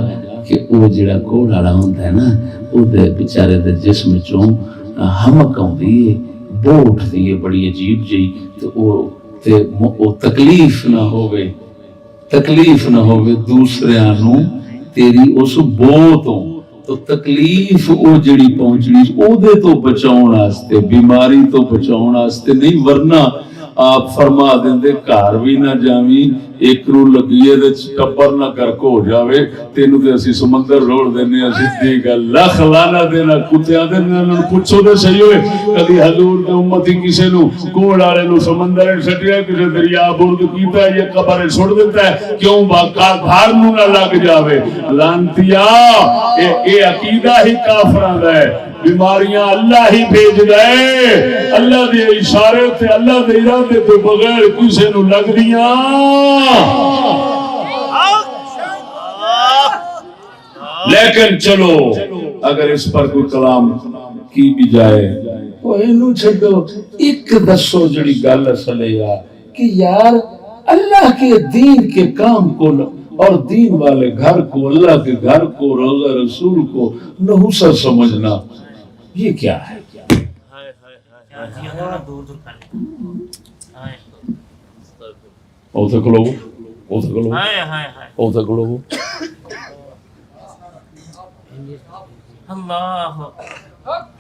کہ وہ جڑا کوڑ آڑا ہوتا ہے نا وہ بیچارے دے جسم چوں ہمک آؤندی ہے بو اٹھتی ہے بڑی عجیب جی تو وہ تکلیف نہ ہوئے دوسرے آنوں تیری اس بو تو تکلیف او جڑی پہنچنی او دے تو بچاؤن آستے بیماری تو بچاؤن آستے نہیں ورنہ آپ فرما دیں دے کار بھی نہ جامی ایک رو لگیے دے ٹپر نہ کر کو ہو جاوے تینو دے اسی سمندر روڑ دینے صدی کا لکھ لانا دینا کتیاں دینا پچھو دے صحیح ہوئے کدی حضور دے امتی کسے نو کوڑ آرے نو سمندر سٹیا کسے دریا برد کیتا ہے یہ قبر چھوڑ دیتا ہے کیوں باکار بھار نو نہ لگ جاوے لانتیا اے عقیدہ ہی کافران ہے بیماریاں اللہ ہی بھیج گئے اللہ دے اشارے تھے اللہ دے ارادے تو بغیر کسے نو لگ دیاں لیکن چلو اگر اس پر کوئی کلام کی بھی جائے وہ انہوں چھڑو ایک دسو جڑی گل اصلے یا کہ یار اللہ کے دین کے کام کو اور دین والے گھر کو اللہ کے گھر کو روزہ رسول کو نحوست سمجھنا یہ کیا ہے او تک لوگو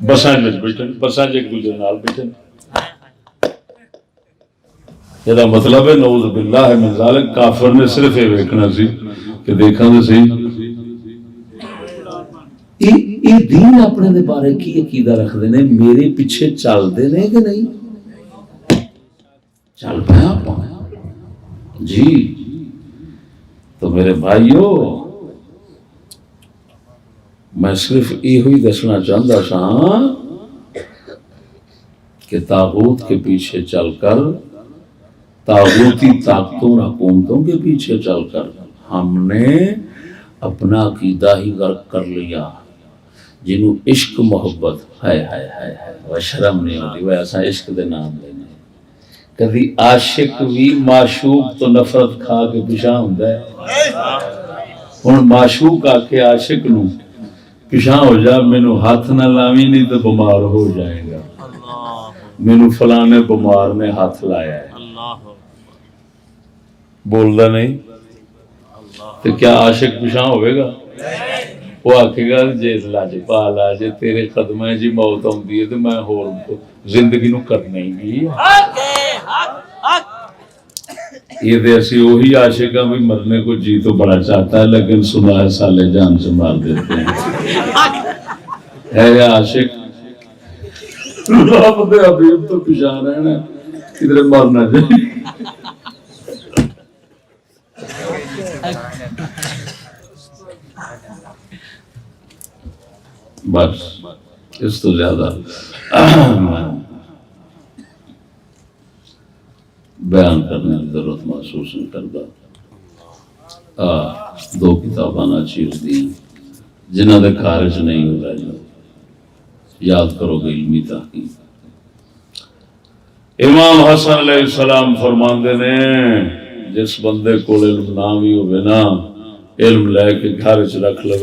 بسان جس بیٹھن بسان جس دوجہ نال بیٹھن یہ مطلب ہے نعوذ باللہ من ذالک کافر نے صرف یہ ویکھنا سی کہ دیکھاں دے صحیح یہ دین اپنے دے بارے کی عقیدہ رکھ دینے میرے پیچھے چل دینے کہ نہیں چل پایا جی تو میرے بھائیو میں صرف یہ ہوئی دسنا چاہتا سا کہ طاغوت کے پیچھے چل کر طاغوتی طاقتوں اور حکومتوں کے پیچھے چل کر ہم نے اپنا عقیدہ ہی غرق کر لیا جنہوں عشق محبت وہ شرم نہیں ہوتی وہ ایسا عشق دے نام دینے کبھی عاشق بھی معشوق تو نفرت کھا کے پیشاں ہوتا ہے اور معشوق آ کے عاشق نو پیشاں ہو جا مینو ہاتھ نہ لاوی نہیں تو بیمار ہو جائے گا مینو فلانے بیمار نے ہاتھ لایا ہے بولتا نہیں تو کیا عاشق پچھاں ہوئے گا؟ وہ آکھے گا جے لاجپالا جے تیرے قدمہ جی موت آتی ہے تو میں ہور زندگی نو کرنا ہی نہیں. یہ دے اسی وہی عاشق ہیں بھی مرنے کو جی تو بڑا چاہتا ہے لیکن سنا ہے سالے جان سے مار دیتے ہیں. ہے یہ عاشق رب دے حبیب تو پچھان رہنا کدھر مرنا چاہیے. بس اس تو زیادہ بیان کرنے کی ضرورت محسوس نہیں کرتا. دو کتاباں نہ چیز دی جنہ دے خارج نہیں ہو رہا. یاد کرو گے علمی تحقیق. امام حسن علیہ السلام فرماندے نے جس بندے کو علم نہ بھی ہوئے نا علم لے کے گھر چ رکھ لو